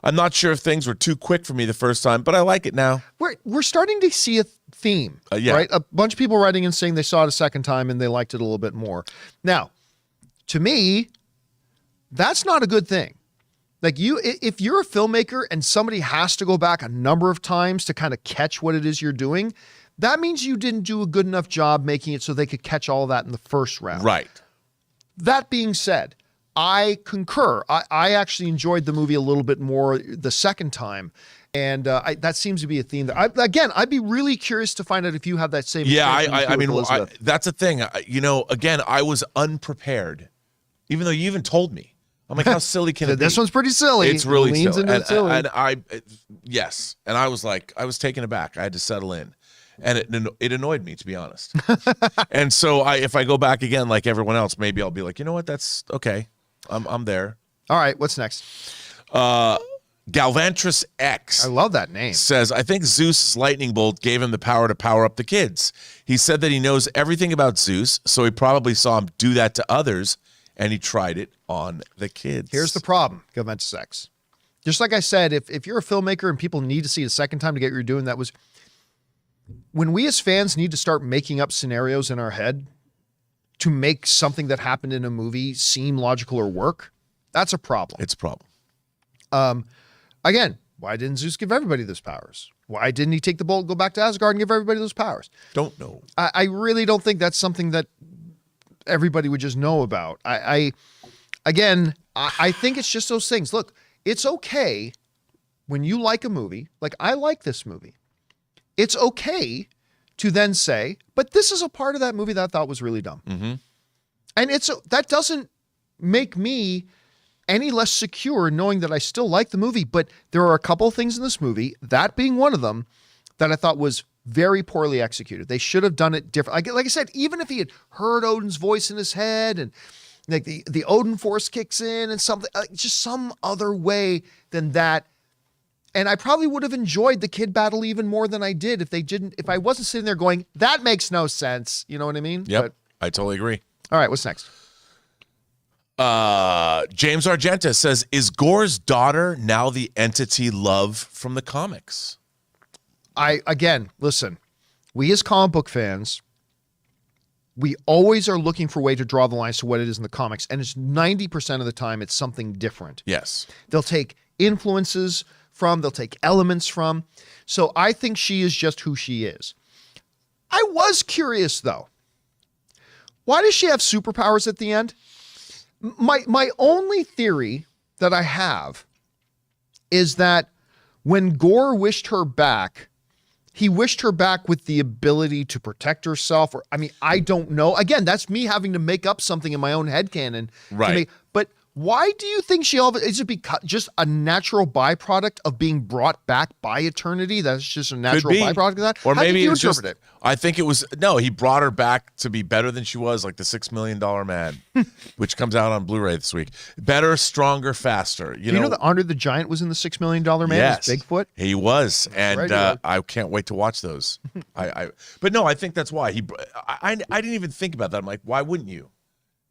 I'm not sure if things were too quick for me the first time, but I like it now. We're starting to see a theme, right? A bunch of people writing in saying they saw it a second time and they liked it a little bit more. Now, to me, that's not a good thing. Like if you're a filmmaker and somebody has to go back a number of times to kind of catch what it is you're doing, that means you didn't do a good enough job making it so they could catch all of that in the first round. Right. That being said, I concur. I actually enjoyed the movie a little bit more the second time. And that seems to be a theme there. I'd be really curious to find out if you have that same. Yeah, I mean, that's a thing. Again, I was unprepared, even though you even told me. I'm like, how silly can it be? This one's pretty silly. It's really leans silly. Into silly. And I was like, I was taken aback. I had to settle in. And it annoyed me, to be honest. And so if I go back again like everyone else, maybe I'll be like, you know what? That's okay. I'm there. All right, what's next? Galvantris X. I love that name. Says, I think Zeus's lightning bolt gave him the power to power up the kids. He said that he knows everything about Zeus, so he probably saw him do that to others, and he tried it on the kids. Here's the problem, Galvantris X. Just like I said, if you're a filmmaker and people need to see it a second time to get what you're doing, that was when we as fans need to start making up scenarios in our head to make something that happened in a movie seem logical or work. That's a problem. It's a problem. Again, why didn't Zeus give everybody those powers? Why didn't he take the bolt, go back to Asgard and give everybody those powers? Don't know. I really don't think that's something that everybody would just know about. I think it's just those things. Look, it's okay when you like a movie, like I like this movie. It's okay to then say, but this is a part of that movie that I thought was really dumb. Mm-hmm. And that doesn't make me any less secure knowing that I still like the movie, but there are a couple of things in this movie, that being one of them, that I thought was very poorly executed. They should have done it different. Like I said, even if he had heard Odin's voice in his head and like the Odin force kicks in and something, just some other way than that. And I probably would have enjoyed the kid battle even more than I did if I wasn't sitting there going, that makes no sense. You know what I mean? Yep. But, I totally agree. all right, what's next? James Argenta says, is Gore's daughter now the entity Love from the comics? Again, listen, we as comic book fans, we always are looking for a way to draw the lines to what it is in the comics. And it's 90% of the time, it's something different. Yes. They'll take influences from, they'll take elements from. So I think she is just who she is. I was curious though. Why does she have superpowers at the end? My only theory that I have is that when Gore wished her back, he wished her back with the ability to protect herself. Or, I mean, I don't know. Again, that's me having to make up something in my own headcanon. Right. But why do you think she is it just a natural byproduct of being brought back by eternity? That's just a natural byproduct of that? Or How maybe did you it was interpret just, it? I think it was, no, he brought her back to be better than she was, like the $6 Million Man, which comes out on Blu-ray this week. Better, stronger, faster. You know that Andre the Giant was in the $6 Million Man? Yes, Bigfoot? He was. And Right, I can't wait to watch those. But no, I think that's why. I didn't even think about that. I'm like, why wouldn't you?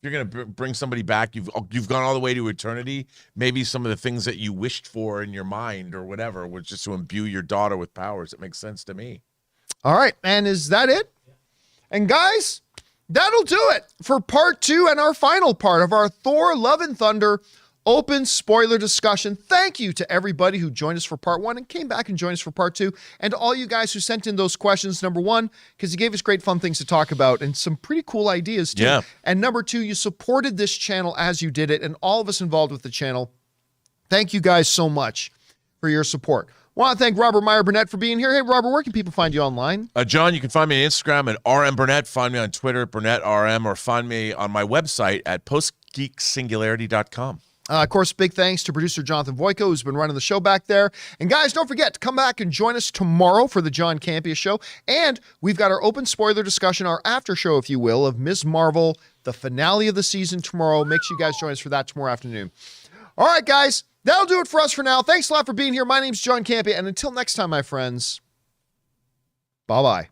You're going to bring somebody back. You've gone all the way to eternity. Maybe some of the things that you wished for in your mind or whatever was just to imbue your daughter with powers. It makes sense to me. All right. And is that it? And guys, that'll do it for part 2 and our final part of our Thor Love and Thunder open spoiler discussion. Thank you to everybody who joined us for part 1 and came back and joined us for part 2. And to all you guys who sent in those questions, number 1, because you gave us great fun things to talk about and some pretty cool ideas too. Yeah. And number 2, you supported this channel as you did it, and all of us involved with the channel. Thank you guys so much for your support. Want to thank Robert Meyer Burnett for being here. Hey, Robert, where can people find you online? John, you can find me on Instagram at RM Burnett. Find me on Twitter at BurnettRM, or find me on my website at postgeeksingularity.com. Of course, big thanks to producer Jonathan Voico, who's been running the show back there. And guys, don't forget to come back and join us tomorrow for the John Campea Show. And we've got our open spoiler discussion, our after show, if you will, of Ms. Marvel, the finale of the season tomorrow. Make sure you guys join us for that tomorrow afternoon. All right, guys, that'll do it for us for now. Thanks a lot for being here. My name's John Campea, and until next time, my friends, bye-bye.